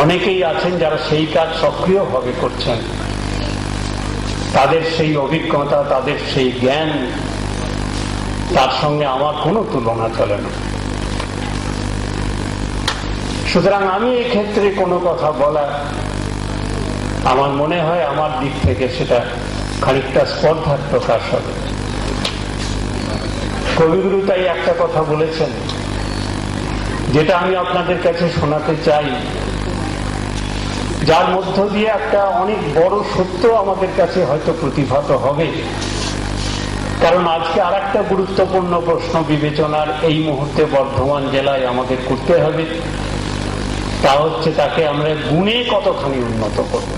অনেকেই আছেন যারা সেই কাজ সক্রিয়ভাবে করছেন, তাদের সেই অভিজ্ঞতা, তাদের সেই জ্ঞান, তার সঙ্গে আমার কোনো তুলনা চলে না। সুতরাং আমি এই ক্ষেত্রে কোনো কথা বলা, আমার মনে হয় আমার দিক থেকে সেটা খানিকটা স্পর্ধার প্রকাশ হবে। কবিগুরু তাই একটা কথা বলেছেন যেটা আমি আপনাদের কাছে শোনাতে চাই, যার মধ্য দিয়ে একটা অনেক বড় সত্য আমাদের কাছে হয়তো প্রতিভাত হবে। কারণ আজকে আর একটা গুরুত্বপূর্ণ প্রশ্ন বিবেচনার এই মুহূর্তে বর্ধমান জেলায় আমাদের করতে হবে, তা হচ্ছে তাকে আমরা গুণে কতখানি উন্নত করব।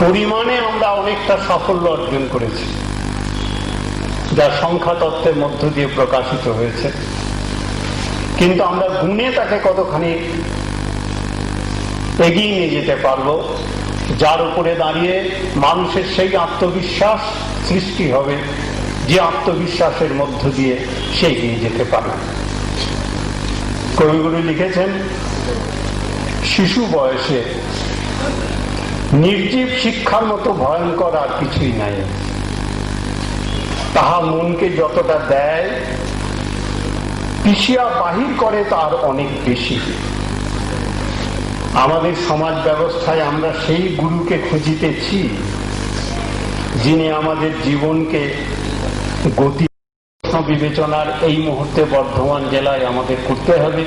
পরিমাণে আমরা অনেকটা সাফল্য অর্জন করেছি, যা সংখ্যা তত্ত্বের মধ্য দিয়ে প্রকাশিত হয়েছে, কিন্তু আমরা গুণে তাকে কতখানি এগিয়ে নিয়ে যেতে পারবো, যার উপরে দাঁড়িয়ে মানুষের সেই আত্মবিশ্বাস সৃষ্টি হবে, যে আত্মবিশ্বাসের মধ্য দিয়ে সে এগিয়ে যেতে পারবে। কবিগুরু লিখেছেন, শিশু বয়সে নির্জীব শিক্ষার মতো ভয়ঙ্কর আর কিছুই নাই। তাহা মনকে যতটা দেয়, পিছিয়া বাহির করে তার অনেক বেশি। আমাদের সমাজ ব্যবস্থায় আমরা সেই গুরুকে খুঁজিতেছি যিনি আমাদের জীবনকে গতি বিবেচনার এই মুহূর্তে বর্ধমান জেলায় আমাদের করতে হবে,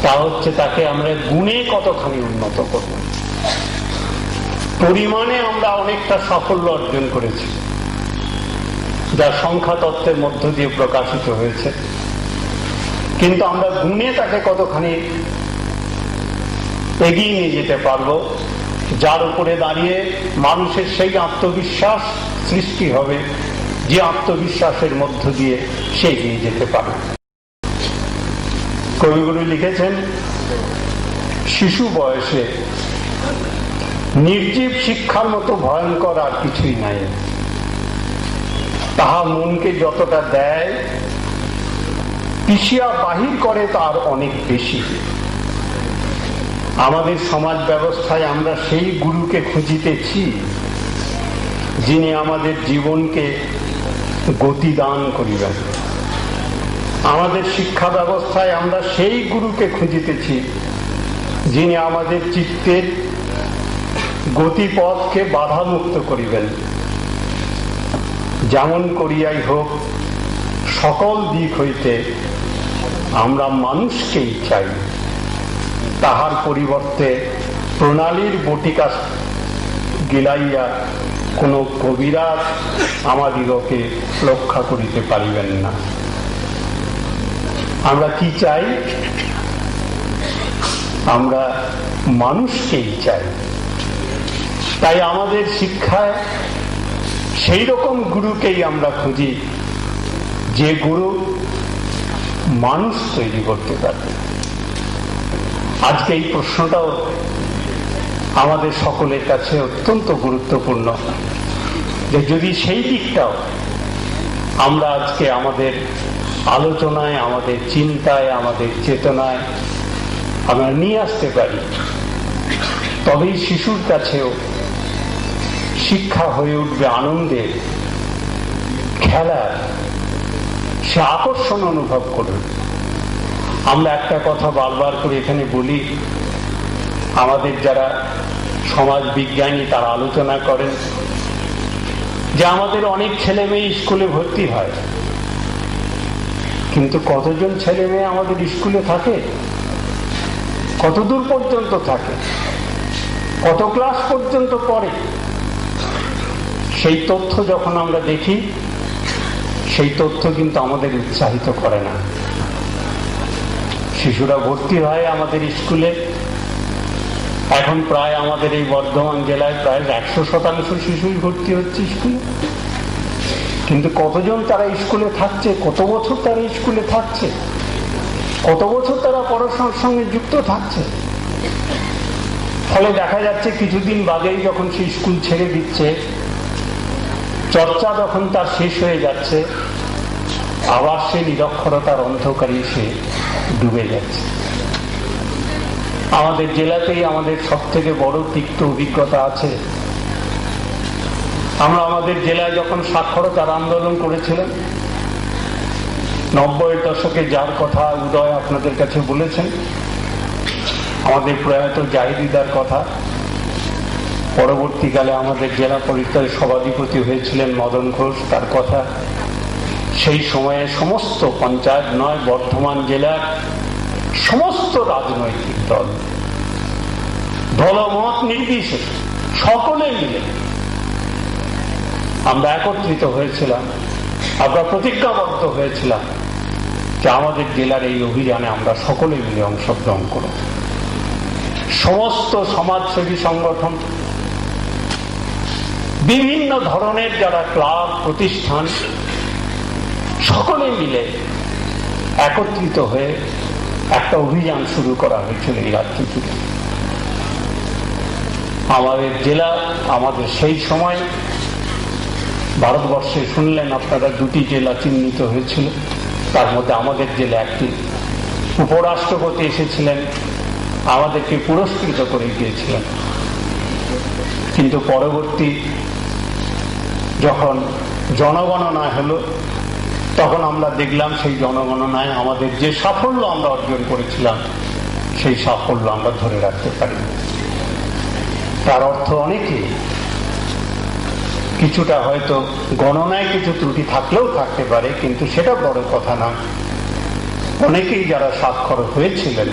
তা হচ্ছে তাকে আমরা গুণে কতখানি উন্নত করব। পরিমাণে আমরা অনেকটা সাফল্য অর্জন করেছি, যা সংখ্যা তত্ত্বের মধ্য দিয়ে প্রকাশিত হয়েছে, কিন্তু আমরা গুণে তাকে কতখানি এগিয়ে নিয়ে যেতে পারবো, যার উপরে দাঁড়িয়ে মানুষের সেই আত্মবিশ্বাস সৃষ্টি হবে, যে আত্মবিশ্বাসের মধ্য দিয়ে সে এগিয়ে যেতে পারে। কবিগুরু লিখেছেন, শিশু বয়সে নির্জীব শিক্ষার মতো ভয়ঙ্কর আর কিছুই নাই। তাহা মনকে যতটা দেয়, পিছিয়া বাহির করে তার অনেক বেশি। আমাদের সমাজ ব্যবস্থায় আমরা সেই গুরুকে খুঁজিতেছি যিনি আমাদের জীবনকে গতি দান করিবেন। আমাদের শিক্ষা ব্যবস্থায় আমরা সেই গুরুকে খুঁজিতেছি যিনি আমাদের চিত্তের গতিপথকে বাধামুক্ত করিবেন। যেমন করিয়াই হোক সকল দিক হইতে আমরা মানুষকেই চাই, তাহার পরিবর্তে প্রণালীর বটিকা গিলাইয়া কোন কবিরাজ আমাদিগকে রক্ষা করিতে পারিবেন না। আমরা কি চাই? আমরা মানুষকেই চাই। তাই আমাদের শিক্ষায় সেই রকম গুরুকেই আমরা খুঁজি যে গুরু মানুষ তৈরি করতে পারবে। আজকে এই প্রশ্নটাও আমাদের সকলের কাছে অত্যন্ত গুরুত্বপূর্ণ, যে যদি সেই দিকটাও আমরা আজকে আমাদের আলোচনায়, আমাদের চিন্তায়, আমাদের চেতনায় আমরা নিয়ে আসতে পারি, তবেই শিশুর কাছেও শিক্ষা হয়ে উঠবে আনন্দের, খেলার, সে আকর্ষণ অনুভব করবে। আমরা একটা কথা বারবার করে এখানে বলি, আমাদের যারা সমাজ বিজ্ঞানী তারা আলোচনা করেন যে আমাদের অনেক ছেলে মেয়ে স্কুলে ভর্তি হয়, কিন্তু কতজন ছেলে মেয়ে আমাদের স্কুলে থাকে, কতদূর পর্যন্ত থাকে, কত ক্লাস পর্যন্ত পড়ে, সেই তথ্য যখন আমরা দেখি, সেই তথ্য কিন্তু আমাদের উৎসাহিত করে না। শিশুরা ভর্তি হয় আমাদের স্কুলে, এখন প্রায় আমাদের এই বর্ধমান জেলায় প্রায় 100% শিশুই ভর্তি হচ্ছে স্কুলে, কিন্তু কতজন তারা স্কুলে থাকছে, কত বছর তারা স্কুলে থাকছে, কত বছর তারা পড়াশোনার সঙ্গে যুক্ত থাকছে। ফলে দেখা যাচ্ছে কিছুদিন বাদেই যখন সে স্কুল ছেড়ে দিচ্ছে, চর্চা যখন তার শেষ হয়ে যাচ্ছে, আবার সে নিরক্ষরতার অন্ধকারে সে ডুবে যাচ্ছে। আমাদের জেলাতেই আমাদের সব থেকে বড় তিক্ত অভিজ্ঞতা আছে। আমরা আমাদের জেলায় যখন সাক্ষরতার আন্দোলন করেছিলাম 90-এর দশকে, যার কথা উদয় আপনাদের কাছে বলেছেন, আমাদের প্রয়াত জাহিদিদার কথা, পরবর্তীকালে আমাদের জেলা পরিষদের সভাধিপতি হয়েছিলেন মদন ঘোষ, তার কথা। সেই সময়ে সমস্ত পঞ্চায়েত নয়, বর্ধমান জেলার সমস্ত রাজনৈতিক দল, দলমত নির্বিশেষে সকলে মিলে আমরা একত্রিত হয়েছিলাম, আমরা প্রতিজ্ঞাবদ্ধ হয়েছিলাম যে আমাদের জেলার এই অভিযানে আমরা সকলে মিলে অংশগ্রহণ করব। সমস্ত সমাজসেবী সংগঠন, বিভিন্ন ধরনের যারা ক্লাব, প্রতিষ্ঠান, সকলে মিলে একত্রিত হয়ে একটা অভিযান শুরু করা হয়েছিল এই রাজ্য জুড়ে। আমাদের জেলা, আমাদের সেই সময় ভারতবর্ষে শুনলেন আপনারা 2টি জেলা চিহ্নিত হয়েছিল, তার মধ্যে আমাদের জেলা একটি। উপরাষ্ট্রপতি এসেছিলেন, আমাদেরকে পুরস্কৃত করে গিয়েছিলেন। কিন্তু পরবর্তী যখন জনগণনা হলো, তখন আমরা দেখলাম সেই জনগণনায় আমাদের যে সাফল্য আমরা অর্জন করেছিলাম, সেই সাফল্য আমরা ধরে রাখতে পারিনি। তার অর্থ অনেকে কিছুটা হয়তো গণনায় কিছু ত্রুটি থাকলেও থাকতে পারে, কিন্তু সেটা বড় কথা না। অনেকেই যারা সাক্ষর হয়েছিলেন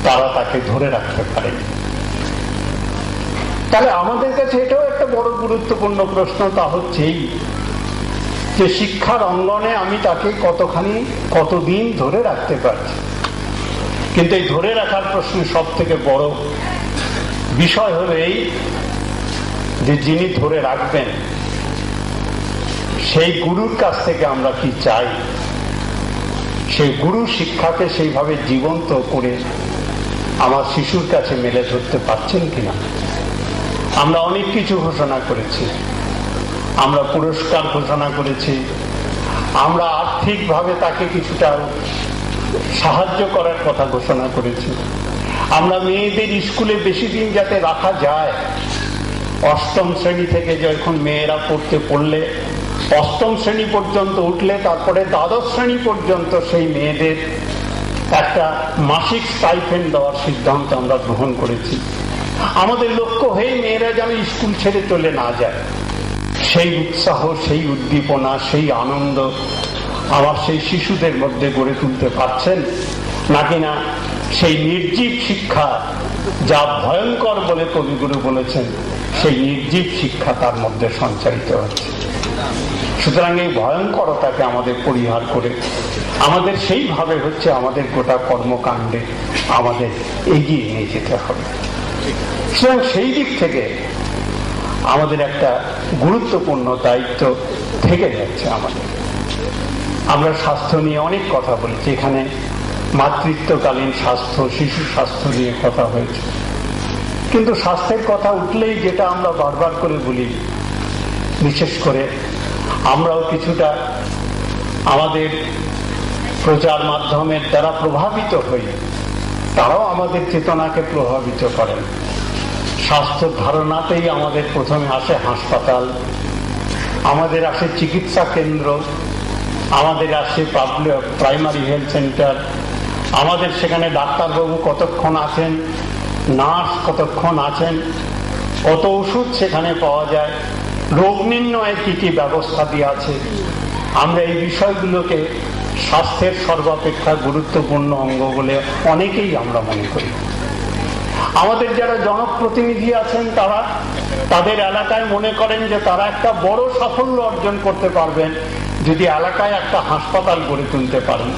তারা তাকে ধরে রাখতে পারেনি। তাহলে আমাদের কাছে এটাও একটা বড় গুরুত্বপূর্ণ প্রশ্ন, তা হচ্ছেই যে শিক্ষার অঙ্গনে আমি তাকে কতখানি, কতদিন ধরে রাখতে পারছি। কিন্তু এই ধরে রাখার প্রশ্নে সব থেকে বড় বিষয় হলো এই যে যিনি ধরে রাখবেন সেই গুরুর কাছ থেকে আমরা কি চাই, সেই গুরু শিক্ষাকে সেইভাবে জীবন্ত করে আমার শিশুর কাছে মেলে ধরতে পারছেন কিনা। আমরা অনেক কিছু ঘোষণা করেছি, আমরা পুরস্কার ঘোষণা করেছি, আমরা আর্থিকভাবে তাকে কিছুটা সাহায্য করার কথা ঘোষণা করেছি, আমরা মেয়েদের স্কুলে বেশি দিন যাতে রাখা যায়, 8ম শ্রেণী থেকে যখন মেয়েরা পড়লে 8ম শ্রেণী পর্যন্ত উঠলে তারপরে দ্বাদশ শ্রেণী পর্যন্ত সেই মেয়েদের একটা মাসিক স্টাইপেন্ড দেওয়ার সিদ্ধান্ত আমরা গ্রহণ করেছি। আমাদের লক্ষ্য হয়ে মেয়েরা যেন স্কুল ছেড়ে চলে না যায়, সেই উৎসাহ, সেই উদ্দীপনা, সেই আনন্দ আমার সেই শিশুদের মধ্যে গড়ে তুলতে পারছেন নাকি না সেই নির্জীব শিক্ষা, যা ভয়ঙ্কর বলে কবিগুরু বলেছেন, সেই নির্জীব শিক্ষা তার মধ্যে সঞ্চারিত হচ্ছে। সুতরাং এই ভয়ঙ্করতাকে আমাদের পরিহার করে আমাদের সেইভাবে হচ্ছে আমাদের গোটা কর্মকাণ্ডে আমাদের এগিয়ে নিয়ে যেতে হবে। সুতরাং সেই দিক থেকে আমাদের একটা গুরুত্বপূর্ণ দায়িত্ব থেকে যাচ্ছে আমাদের। আমরা স্বাস্থ্য নিয়ে অনেক কথা বলেছি, এখানে মাতৃত্বকালীন স্বাস্থ্য, শিশু স্বাস্থ্য নিয়ে কথা হয়েছে, কিন্তু স্বাস্থ্যের কথা উঠলেই যেটা আমরা বারবার করে বলি, বিশেষ করে আমরাও কিছুটা আমাদের প্রচার মাধ্যমের দ্বারা প্রভাবিত হই, তারাও আমাদের চেতনাকে প্রভাবিত করেন। স্বাস্থ্য ধারণাতেই আমাদের প্রথমে আসে হাসপাতাল, আমাদের আসে চিকিৎসা কেন্দ্র, আমাদের আসে প্রাইমারি হেলথ সেন্টার, আমাদের সেখানে ডাক্তারবাবু কতক্ষণ আছেন, নার্স কতক্ষণ আছেন, কত ওষুধ সেখানে পাওয়া যায়, রোগ নির্ণয়ের কি কি ব্যবস্থা দিয়ে আছে। আমরা এই বিষয়গুলোকে স্বাস্থ্যের সর্বাপেক্ষা গুরুত্বপূর্ণ অঙ্গ বলে অনেকেই আমরা মনে করি। আমাদের যারা জনপ্রতিনিধি আছেন তারা তাদের এলাকায় মনে করেন যে তারা একটা বড় সাফল্য অর্জন করতে পারবেন যদি এলাকায় একটা হাসপাতাল গড়ে তুলতে পারেন,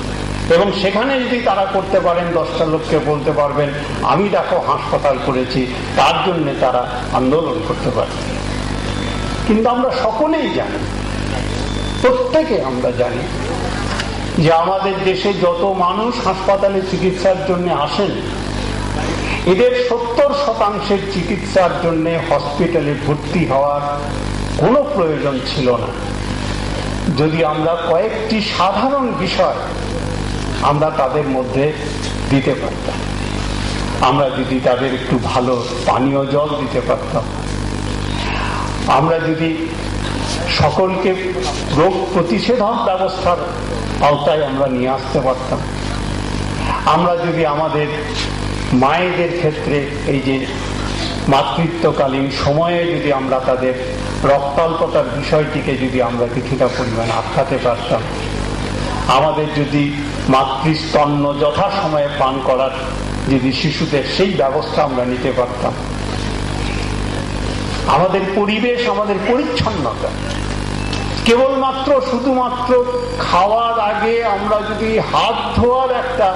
এবং সেখানে যদি তারা করতে পারেন 10টা লোককে বলতে পারবেন আমি দেখো হাসপাতাল করেছি, তার জন্য তারা আন্দোলন করতে পারে। কিন্তু আমরা সকলেই জানি, প্রত্যেকে আমরা জানি যে আমাদের দেশে যত মানুষ হাসপাতালে চিকিৎসার জন্য আসেন, এদের 70% চিকিৎসার জন্য হসপিটালে ভর্তি হওয়ার কোনো প্রয়োজন ছিল না যদি আমরা কয়েকটি সাধারণ বিষয় আমরা তাদের মধ্যে দিতে পারতাম। আমরা যদি তাদের একটু ভালো পানীয় জল দিতে পারতাম, আমরা যদি সকলকে রোগ প্রতিষেধক ব্যবস্থার আওতায় আমরা নিয়ে আসতে পারতাম, আমরা যদি আমাদের মায়েদের ক্ষেত্রে এই যে মাতৃত্বকালীন সময়ে যদি আমরা তাদের রক্তাল্পতার বিষয়টিকে যদি আমরা কিছুটা পরিমাণে আটকাতে পারতাম, আমাদের যদি মাতৃস্তন্য যথাসময়ে পান করার যদি শিশুদের সেই ব্যবস্থা আমরা নিতে পারতাম, আমাদের পরিবেশ, আমাদের পরিচ্ছন্নতা, কেবলমাত্র শুধুমাত্র খাওয়ার আগে আমরা যদি হাত ধোয়ার একটা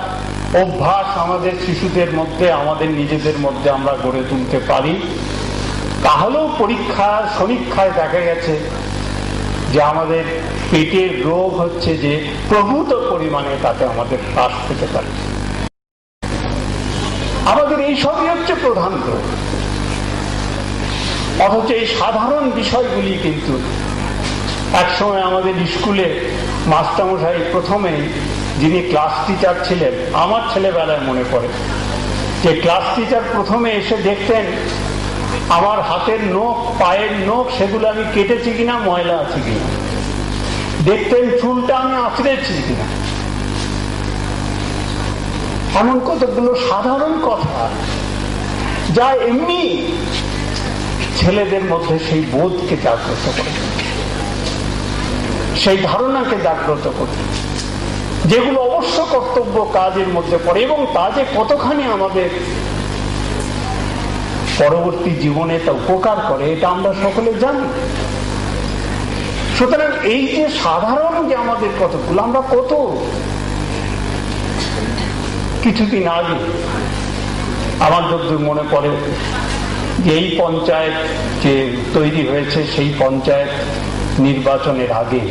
অভ্যাস আমাদের শিশুদের মধ্যে, আমাদের নিজেদের মধ্যে আমরা গড়ে তুলতে পারি, তাহলেও পরীক্ষা সমীক্ষায় দেখা গেছে যে আমাদের পেটের রোগ হচ্ছে যে প্রভূত পরিমাণে তাতে আমাদের হ্রাস পেতে পারে। আমাদের এই সবই হচ্ছে প্রধান রোগ, অথচ এই সাধারণ বিষয়গুলি কিন্তু একসময় আমাদের স্কুলে মাস্টারমশাই প্রথমে যিনি ক্লাস টিচার ছিলেন, আমার ছেলেবেলায় মনে পড়ে যে ক্লাস টিচার প্রথমে এসে দেখতেন আমার হাতের নখ, পায়ের নখ, সেগুলো আমি কেটেছি কিনা, ময়লা আছে কিনা, দেখতেন চুলটা আমি আঁচড়েছি কিনা। এমন কতগুলো সাধারণ কথা যা এমনি ছেলেদের মধ্যে সেই বোধকে জাগ্রত করে, সেই ধারণাকে জাগ্রত করে, যেগুলো অবশ্য কর্তব্য কাজের মধ্যে পড়ে, এবং তা যে কতখানি আমাদের পরবর্তী জীবনে তা উপকার করে এটা আমরা সকলে জানি। সুতরাং এই যে সাধারণ যে আমাদের কতগুলো, আমরা কত কিছুদিন আগে আমার যতদূর মনে পড়ে যে এই পঞ্চায়েত যে তৈরি হয়েছে, সেই পঞ্চায়েত নির্বাচনের আগে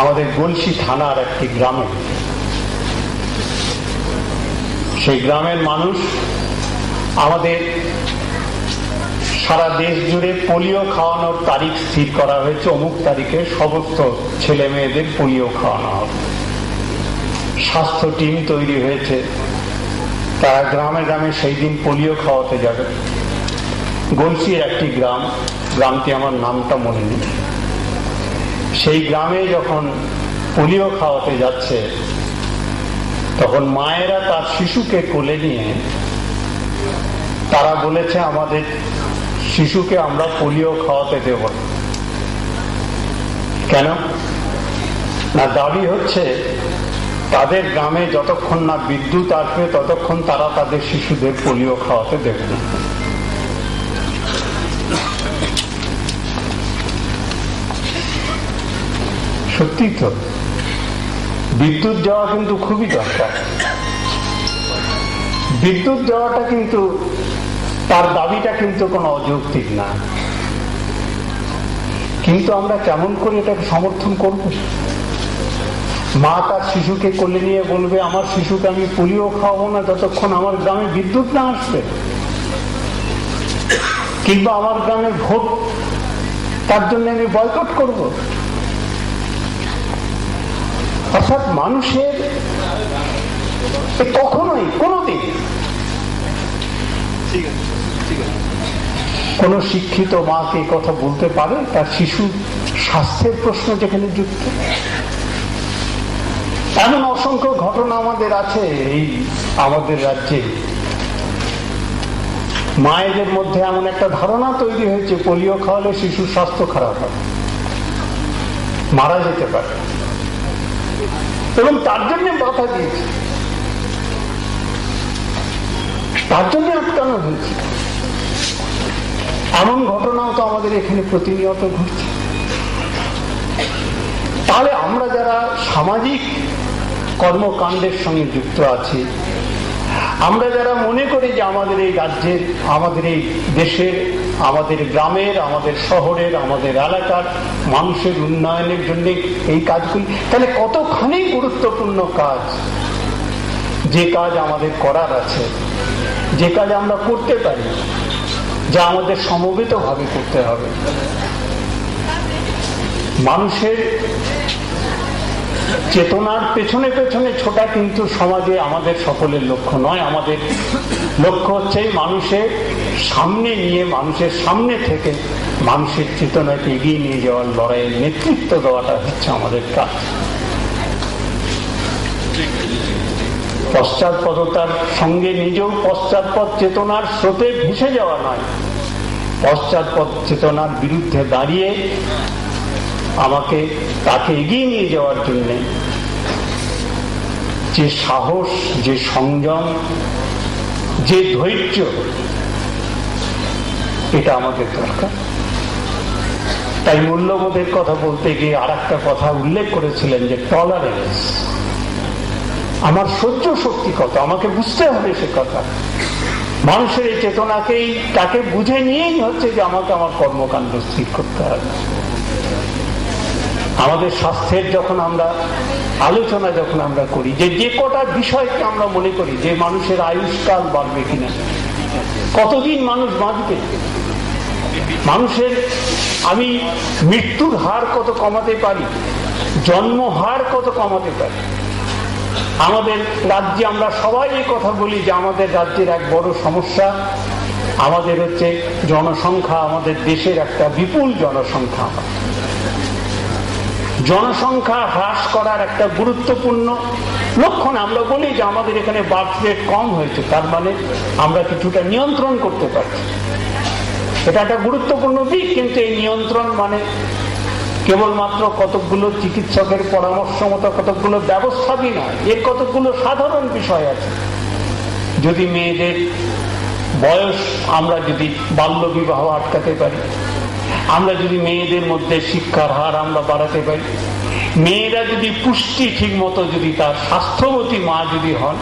আমাদের গলসি থানার একটি গ্রামে, সেই গ্রামের মানুষ আমাদের সারা দেশ জুড়ে পোলিও খাওয়ানোর তারিখ স্থির করা হয়েছে, অমুক তারিখে সমস্ত ছেলে মেয়েদের পোলিও খাওয়ানো হবে। স্বাস্থ্য টিম তৈরি হয়েছে, তারা গ্রামে গ্রামে সেই দিন পোলিও খাওয়াতে যাবে। গলসির একটি গ্রাম, গ্রামটি আমার নামটা মনে নেই, সেই গ্রামে যখন পোলিও খাওয়াতে যাচ্ছে তখন মায়েরা তার শিশুকে কোলে নিয়ে তারা বলেছে আমাদের শিশুকে আমরা পোলিও খাওয়াতে দেব না। কেন না, দাবি হচ্ছে তাদের গ্রামে যতক্ষণ না বিদ্যুৎ আসবে ততক্ষণ তারা তাদের শিশুদের পোলিও খাওয়াতে দেবে না। সত্যি তো বিদ্যুৎ যাওয়া কিন্তু খুবই দরকার। বিদ্যুৎ দেওয়াটা কিন্তু তার দাবিটা কিন্তু কোনো অযৌক্তিক না, কিন্তু আমরা কেমন করে এটাকে সমর্থন করব? মা তার শিশুকে কোলে নিয়ে বলবে আমার শিশুকে আমি পোলিও খাওয়াবো না যতক্ষণ আমার গ্রামে বিদ্যুৎ না আসবে, কিংবা আমার গ্রামের ভোট তার জন্য আমি বয়কট করব। অর্থাৎ মানুষের কখনোই কোনোদিন কোন শিক্ষিত মাকে কথা বলতে পারে তার শিশু স্বাস্থ্যের প্রশ্ন যেখানে যুক্ত? এমন অসংখ্য ঘটনা আমাদের আছে এই আমাদের রাজ্যে। মায়েদের মধ্যে এমন একটা ধারণা তৈরি হয়েছে পোলিও খাওয়ালে শিশুর স্বাস্থ্য খারাপ হয়, মারা যেতে পারে, এবং তার জন্য বাধা দিয়েছে, তার জন্য আটকানো হয়েছে। এমন ঘটনাও তো আমাদের এখানে প্রতিনিয়ত ঘটছে। তাহলে আমরা যারা সামাজিক কর্মকাণ্ডের সঙ্গে যুক্ত আছি, আমরা যারা মনে করি যে আমাদের এই রাজ্যের, আমাদের এই দেশের, আমাদের গ্রামের, আমাদের শহরের, আমাদের এলাকার মানুষের উন্নয়নের জন্য এই কাজগুলি, তাহলে কতখানি গুরুত্বপূর্ণ কাজ, যে কাজ আমাদের করার আছে, যে কাজ আমরা করতে পারি, যা আমাদের সমবেতভাবে করতে হবে। মানুষের চেতনার পেছনে পেছনে ছোটা কিন্তু সমাজে আমাদের সকলের লক্ষ্য নয়। আমাদের লক্ষ্য হচ্ছে মানুষের সামনে নিয়ে, মানুষের সামনে থেকে মানুষের চেতনাকে এগিয়ে নিয়ে যাওয়ার লড়াইয়ের নেতৃত্ব দেওয়াটা হচ্ছে আমাদের কাজ। পশ্চাৎপদতার সঙ্গে নিজেও পশ্চাৎপদ চেতনার স্রোতে ভেসে যাওয়া নয়, পশ্চাৎপদ চেতনার বিরুদ্ধে দাঁড়িয়ে আমাকে তাকে এগিয়ে নিয়ে যাওয়ার জন্য যে সাহস, যে সংযম, যে ধৈর্য, এটা আমাদের দরকার। তাই মূল্যবোধের কথা বলতে গিয়ে আর একটা কথা উল্লেখ করেছিলেন যে টলারেন্স, আমার সহ্য শক্তি কত, আমাকে বুঝতে হবে সে কথা। মানুষের এই চেতনাকেই, তাকে বুঝে নিয়েই হচ্ছে যে আমাকে আমার কর্মকাণ্ড স্থির করতে হবে। আমাদের স্বাস্থ্যের যখন আমরা আলোচনা যখন আমরা করি, যে কটা বিষয়কে আমরা মনে করি যে মানুষের আয়ুষ্কাল বাড়বে কিনা, কতদিন মানুষ বাঁচবে, মানুষের আমি মৃত্যুর হার কত কমাতে পারি, জন্ম হার কত কমাতে পারি। আমাদের রাজ্যে আমরা সবাই এই কথা বলি যে আমাদের রাজ্যের এক বড় সমস্যা আমাদের হচ্ছে জনসংখ্যা। আমাদের দেশের একটা বিপুল জনসংখ্যা, জনসংখ্যা হ্রাস করার একটা গুরুত্বপূর্ণ লক্ষণ। আমরা বলি যে আমাদের এখানে বার্থ রেট কম হয়েছে, তার মানে আমরা কিছুটা নিয়ন্ত্রণ করতে পারছি, এটা একটা গুরুত্বপূর্ণ দিক। কিন্তু এই নিয়ন্ত্রণ মানে কেবলমাত্র কতকগুলো চিকিৎসকের পরামর্শ মতো কতকগুলো ব্যবস্থাই নয়, এর কতকগুলো সাধারণ বিষয় আছে। যদি মেয়েদের বয়স, আমরা যদি বাল্য বিবাহ আটকাতে পারি, আমরা যদি মেয়েদের মধ্যে শিক্ষার হার আমরা বাড়াতে পারি, মেয়েরা যদি পুষ্টি ঠিক মতো, যদি তার স্বাস্থ্যবতী মা যদি হন,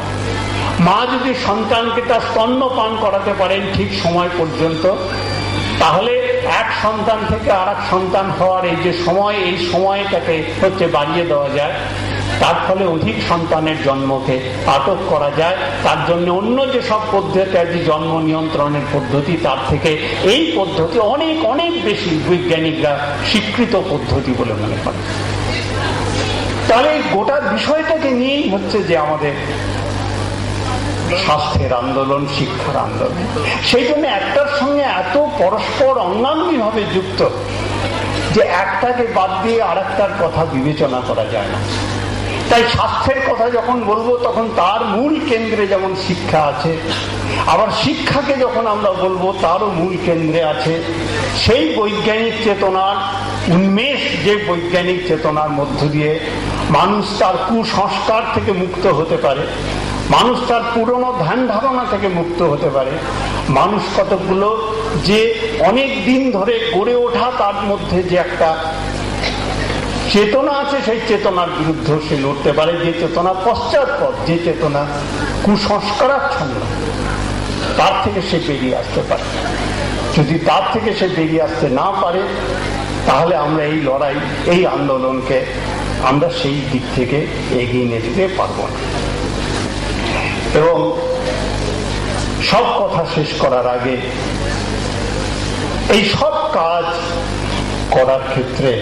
মা যদি সন্তানকে তার স্তন্যপান করাতে পারেন ঠিক সময় পর্যন্ত, তাহলে এক সন্তান থেকে আর এক সন্তান হওয়ার এই যে সময়, এই সময়টাকে হচ্ছে বাড়িয়ে দেওয়া যায়। তার ফলে অধিক সন্তানের জন্মকে আটক করা যায়। তার জন্য অন্য যে সব পদ্ধতি আছে, জন্ম নিয়ন্ত্রণের পদ্ধতি, তার থেকে এই পদ্ধতি অনেক অনেক বেশি বৈজ্ঞানিকরা স্বীকৃত পদ্ধতি বলে মনে করে। তাহলে গোটা বিষয়টাকে নিয়েই হচ্ছে যে আমাদের স্বাস্থ্যের আন্দোলন, শিক্ষার আন্দোলন। সেই জন্য একটার সঙ্গে এত পরস্পর অঙ্গাঙ্গী ভাবে যুক্ত যে একটাকে বাদ দিয়ে আর একটার কথা বিবেচনা করা যায় না। তাই স্বাস্থ্যের কথা যখন বলবো তখন তার মূল কেন্দ্রে যেমন শিক্ষা আছে, আবার শিক্ষাকে যখন আমরা বলবো তারও মূল কেন্দ্রে আছে সেই বৈজ্ঞানিক চেতনার উন্মেষ, যে বৈজ্ঞানিক চেতনার মধ্য দিয়ে মানুষ তার কুসংস্কার থেকে মুক্ত হতে পারে, মানুষ তার পুরনো ধ্যান ধারণা থেকে মুক্ত হতে পারে, মানুষ কতগুলো যে অনেক দিন ধরে গড়ে ওঠা তার মধ্যে যে একটা চেতনা আছে, সেই চেতনার বিরুদ্ধে সে লড়তে পারে। যে চেতনা পশ্চাৎপদ, যে চেতনা কুসংস্কারাচ্ছন্ন, তার থেকে সে বেরিয়ে আসতে পারে। যদি তার থেকে সে বেরিয়ে আসতে না পারে, তাহলে আমরা এই লড়াই, এই আন্দোলনকে আমরা সেই দিক থেকে এগিয়ে নিয়ে যেতে পারবো না। এবং সব কথা শেষ করার আগে, এই সব কাজ করার ক্ষেত্রে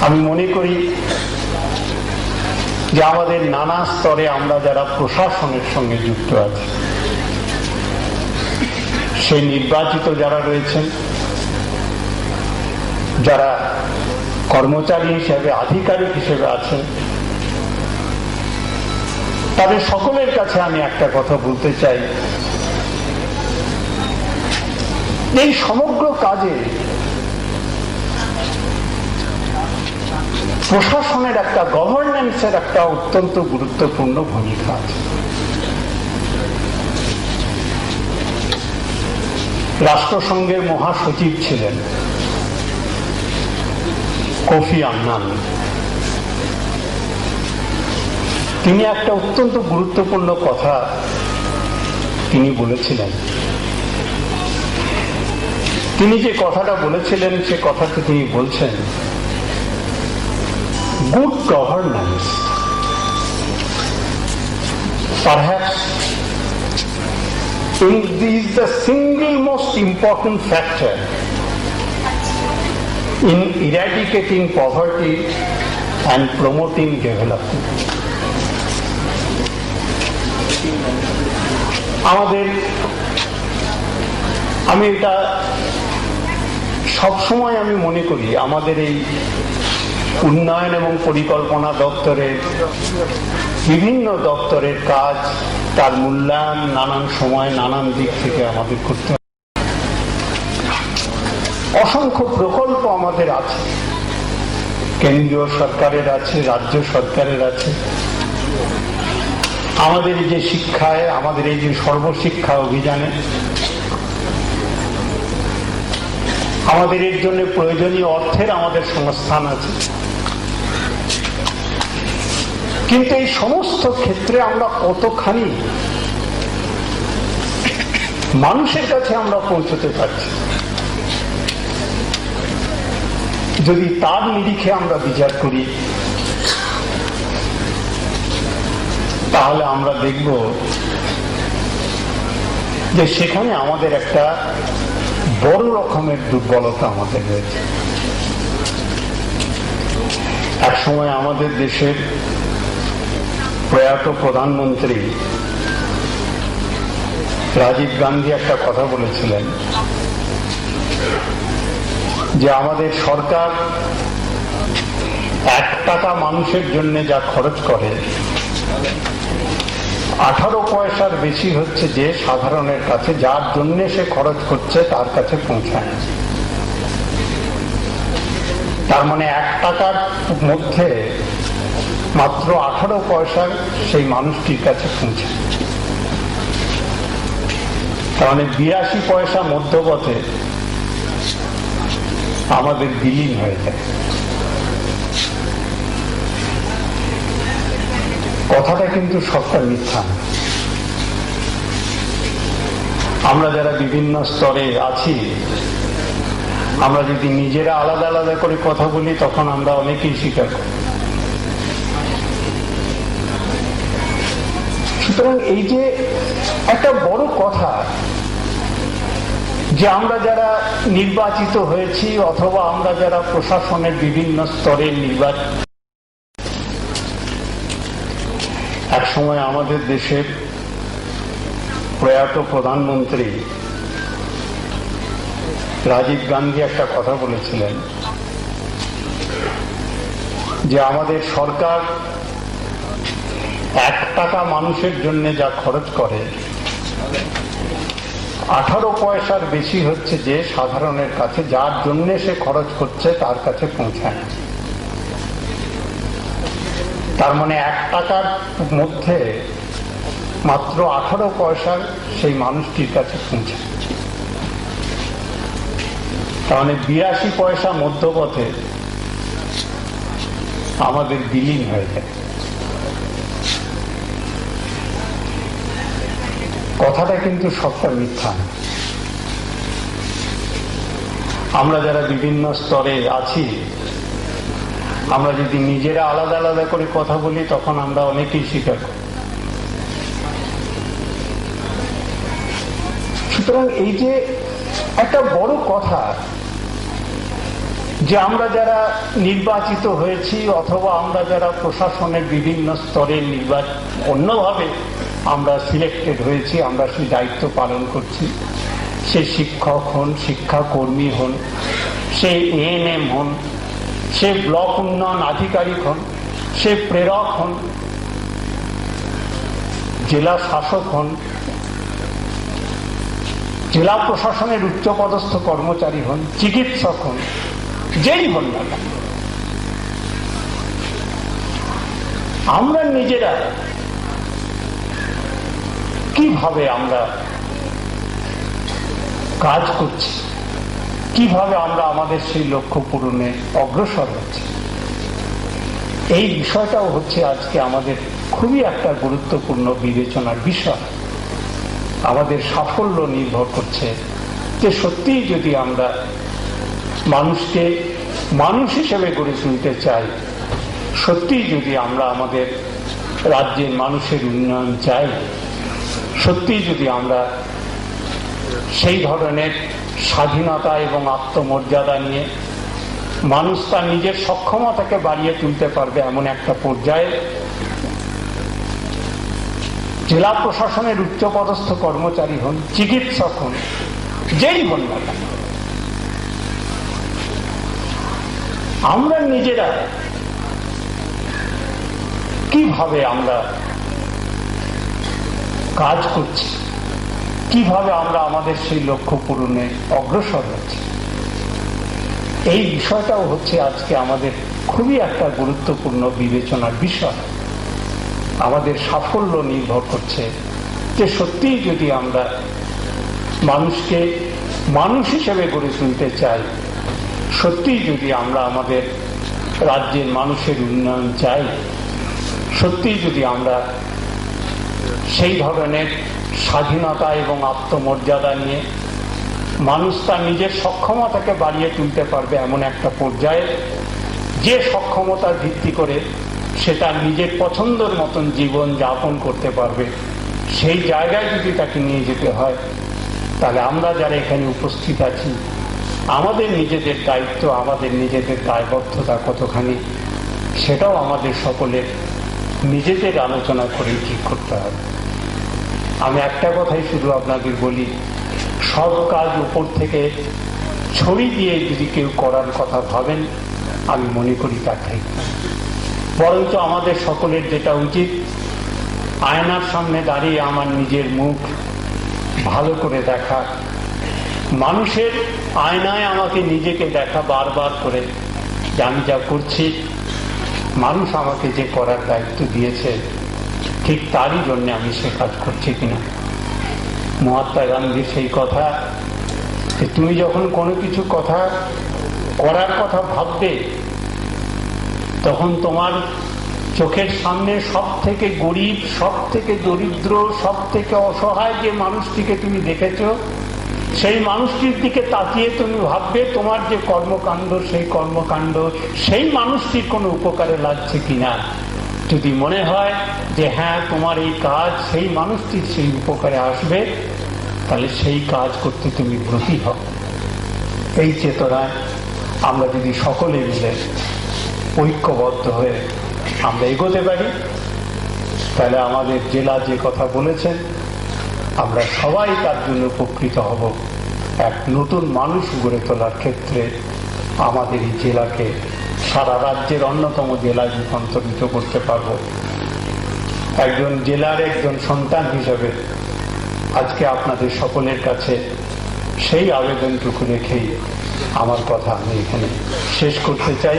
আমি মনে করি যে আমাদের নানা স্তরে আমরা যারা প্রশাসনের সঙ্গে যুক্ত আছি, সেই নির্বাচিত যারা রয়েছেন, যারা কর্মচারী হিসেবে, আধিকারিক হিসেবে আছেন, তাদের সকলের কাছে আমি একটা কথা বলতে চাই, এই সমগ্র কাজে প্রশাসনের একটা, গভর্নেন্সের একটা অত্যন্ত গুরুত্বপূর্ণ ভূমিকা আছে। রাষ্ট্রসংঘের মহাসচিব ছিলেন কোফি আন্নান। তিনি একটা অত্যন্ত গুরুত্বপূর্ণ কথা তিনি বলেছিলেন। তিনি যে কথাটা বলেছিলেন, সে কথাটা তিনি বলছেন, good governance perhaps is the single most important factor in eradicating poverty and promoting development. আমি এটা সবসময় আমি মনে করি, আমাদের এই উন্নয়ন এবং পরিকল্পনা দপ্তরের বিভিন্ন দপ্তরের কাজ, তার মূল্যায়ন নানান সময় নানান দিক থেকে আমাদের করতে হবে। অসংখ্য প্রকল্প আমাদের আছে, কেন্দ্রীয় সরকারের আছে, রাজ্য সরকারের আছে। আমাদের এই যে শিক্ষায়, আমাদের এই যে সর্বশিক্ষা অভিযানে, আমাদের এর জন্য প্রয়োজনীয় অর্থের আমাদের সংস্থান আছে। কিন্তু এই সমস্ত ক্ষেত্রে আমরা কতখানি মানুষের কাছে আমরা পৌঁছতে পারছি, যদি তার নিরিখে আমরা বিচার করি, তাহলে আমরা দেখব যে সেখানে আমাদের একটা বড় রকমের দুর্বলতা আমাদের রয়েছে। এক সময় আমাদের দেশের প্রয়াত প্রধানমন্ত্রী রাজীব গান্ধী একটা কথা বলেছিলেন যে আমাদের সরকার 1 টাকা মানুষের জন্য যা খরচ করে, 18 পয়সার বেশি হচ্ছে যে সাধারণের কাছে, যার জন্য সে খরচ করছে তার কাছে পৌঁছায়। তার মানে 1 টাকার মধ্যে মাত্র 18 পয়সা সেই মানুষটির কাছে পৌঁছায়। তার মানে 82 পয়সা মধ্যপথে আমাদের বিলীন হয়ে যায়। কথাটা কিন্তু সবটা মিথ্যা। আমরা যারা বিভিন্ন স্তরে আছি, আমরা যদি নিজেরা আলাদা আলাদা করে কথা বলি, তখন আমরা অনেকেই স্বীকার করি। সুতরাং এই যে একটা বড় কথা, যে আমরা যারা নির্বাচিত হয়েছি, অথবা আমরা যারা প্রশাসনের বিভিন্ন স্তরে নির্বাচিত, এক সময় আমাদের দেশের প্রয়াত প্রধানমন্ত্রী রাজীব গান্ধী একটা কথা বলেছিলেন যে আমাদের সরকার 1 টাকা মানুষের জন্য যা খরচ করে, 18 পয়সার বেশি হচ্ছে যে সাধারণের কাছে, যার জন্য সে খরচ করছে তার কাছে পৌঁছায় না। তার মানে 1 টাকার মধ্যে মাত্র 18 পয়সা সেই মানুষটির কাছে পৌঁছায়। তাহলে 82 পয়সা মধ্যপথে আমাদের বিলীন হয়ে যায়। কথাটা কিন্তু সবটা মিথ্যা। আমরা যারা বিভিন্ন স্তরে আছি, আমরা যদি নিজেরা আলাদা আলাদা করে কথা বলি তখন আমরা অনেকেই স্বীকার করি। সুতরাং এই যে একটা বড় কথা যে আমরা যারা নির্বাচিত হয়েছি অথবা আমরা যারা প্রশাসনের বিভিন্ন স্তরে অন্যভাবে আমরা সিলেক্টেড হয়েছি, আমরা সেই দায়িত্ব পালন করছি, সে শিক্ষক হন, শিক্ষাকর্মী হন, সে এএনএম হন, সে ব্লক উন্নয়ন আধিকারিক হন, সে প্রেরক হন, জেলা শাসক হন, জেলা প্রশাসনের উচ্চপদস্থ কর্মচারী হন, চিকিৎসক হন, যেই হন না কেন, আমরা নিজেরা কিভাবে আমরা কাজ করছি, কিভাবে আমরা আমাদের সেই লক্ষ্য পূরণে অগ্রসর হচ্ছি, এই বিষয়টাও হচ্ছে আজকে আমাদের খুবই একটা গুরুত্বপূর্ণ বিবেচনার বিষয়। আমাদের সাফল্য নির্ভর করছে যে সত্যিই যদি আমরা মানুষকে মানুষ হিসেবে গড়ে তুলতে চাই, সত্যিই যদি আমরা আমাদের রাজ্যের মানুষের উন্নয়ন চাই, সত্যিই যদি আমরা সেই ধরনের স্বাধীনতা এবং আত্মমর্যাদা নিয়ে মানুষ তার নিজের সক্ষমতাকে বাড়িয়ে তুলতে পারবে এমন একটা পর্যায়ে জেলা প্রশাসনের উচ্চপদস্থ কর্মচারী হন, চিকিৎসক হন, যেই হন না কেন, আমরা নিজেরা কিভাবে আমরা কাজ করছি, কিভাবে আমরা আমাদের সেই লক্ষ্য পূরণে অগ্রসর হচ্ছি, এই বিষয়টাও হচ্ছে আজকে আমাদের খুবই একটা গুরুত্বপূর্ণ বিবেচনার বিষয়। আমাদের সাফল্য নির্ভর করছে যে সত্যিই যদি আমরা মানুষকে মানুষ হিসেবে গড়ে তুলতে চাই, সত্যিই যদি আমরা আমাদের রাজ্যের মানুষের উন্নয়ন চাই, সত্যিই যদি আমরা সেই ধরনের স্বাধীনতা এবং আত্মমর্যাদা নিয়ে মানুষ তার নিজের সক্ষমতাকে বাড়িয়ে তুলতে পারবে এমন একটা পর্যায়ে, যে সক্ষমতার ভিত্তি করে সে তার নিজের পছন্দের মতন জীবন যাপন করতে পারবে, সেই জায়গায় যদি তাকে নিয়ে যেতে হয়, তাহলে আমরা যারা এখানে উপস্থিত আছি আমাদের নিজেদের দায়িত্ব, আমাদের নিজেদের দায়বদ্ধতা কতখানি, সেটাও আমাদের সকলের নিজেদের আলোচনা করে ঠিক করতে হবে। আমি একটা কথাই শুধু আপনাদের বলি, সব কাজ উপর থেকে ছড়িয়ে দিয়ে যদি কেউ করার কথা ভাবেন, আমি মনে করি তা ঠিক না। বরঞ্চ আমাদের সকলের যেটা উচিত, আয়নার সামনে দাঁড়িয়ে আমার নিজের মুখ ভালো করে দেখা, মানুষের আয়নায় আমাকে নিজেকে দেখা বারবার করে যে আমি যা করছি, মানুষ আমাকে যে করার দায়িত্ব দিয়েছে ঠিক তারই জন্য আমি সে কাজ করছি কিনা। মহাত্মা গান্ধীর সেই কথা যে তুমি যখন কোনো কিছু কথা করার কথা ভাববে, তখন তোমার চোখের সামনে সব থেকে গরিব, সব থেকে দরিদ্র, সব থেকে অসহায় যে মানুষটিকে তুমি দেখেছো, সেই মানুষটির দিকে তাকিয়ে তুমি ভাববে তোমার যে কর্মকাণ্ড, সেই কর্মকাণ্ড সেই মানুষটির কোনো উপকারে লাগছে কিনা। যদি মনে হয় যে হ্যাঁ তোমার এই কাজ সেই মানুষটির সেই উপকারে আসবে, তাহলে সেই কাজ করতে তুমি ব্রতী হও। এই চেতনায় আমরা যদি সকলে মিলে ঐক্যবদ্ধ হয়ে আমরা এগোতে পারি, তাহলে আমাদের জেলা যে কথা বলেছেন আমরা সবাই তার জন্য উপকৃত হব। এক নতুন মানুষ গড়ে তোলার ক্ষেত্রে আমাদের এই জেলাকে সারা রাজ্যের অন্যতম জেলায় রূপান্তরিত করতে পারব। একজন জেলার একজন সন্তান হিসেবে আজকে আপনাদের সকলের কাছে সেই আবেদনটুকু রেখেই আমার কথা আমি এখানে শেষ করতে চাই।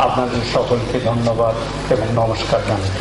আপনাদের সকলকে ধন্যবাদ এবং নমস্কার জানাই।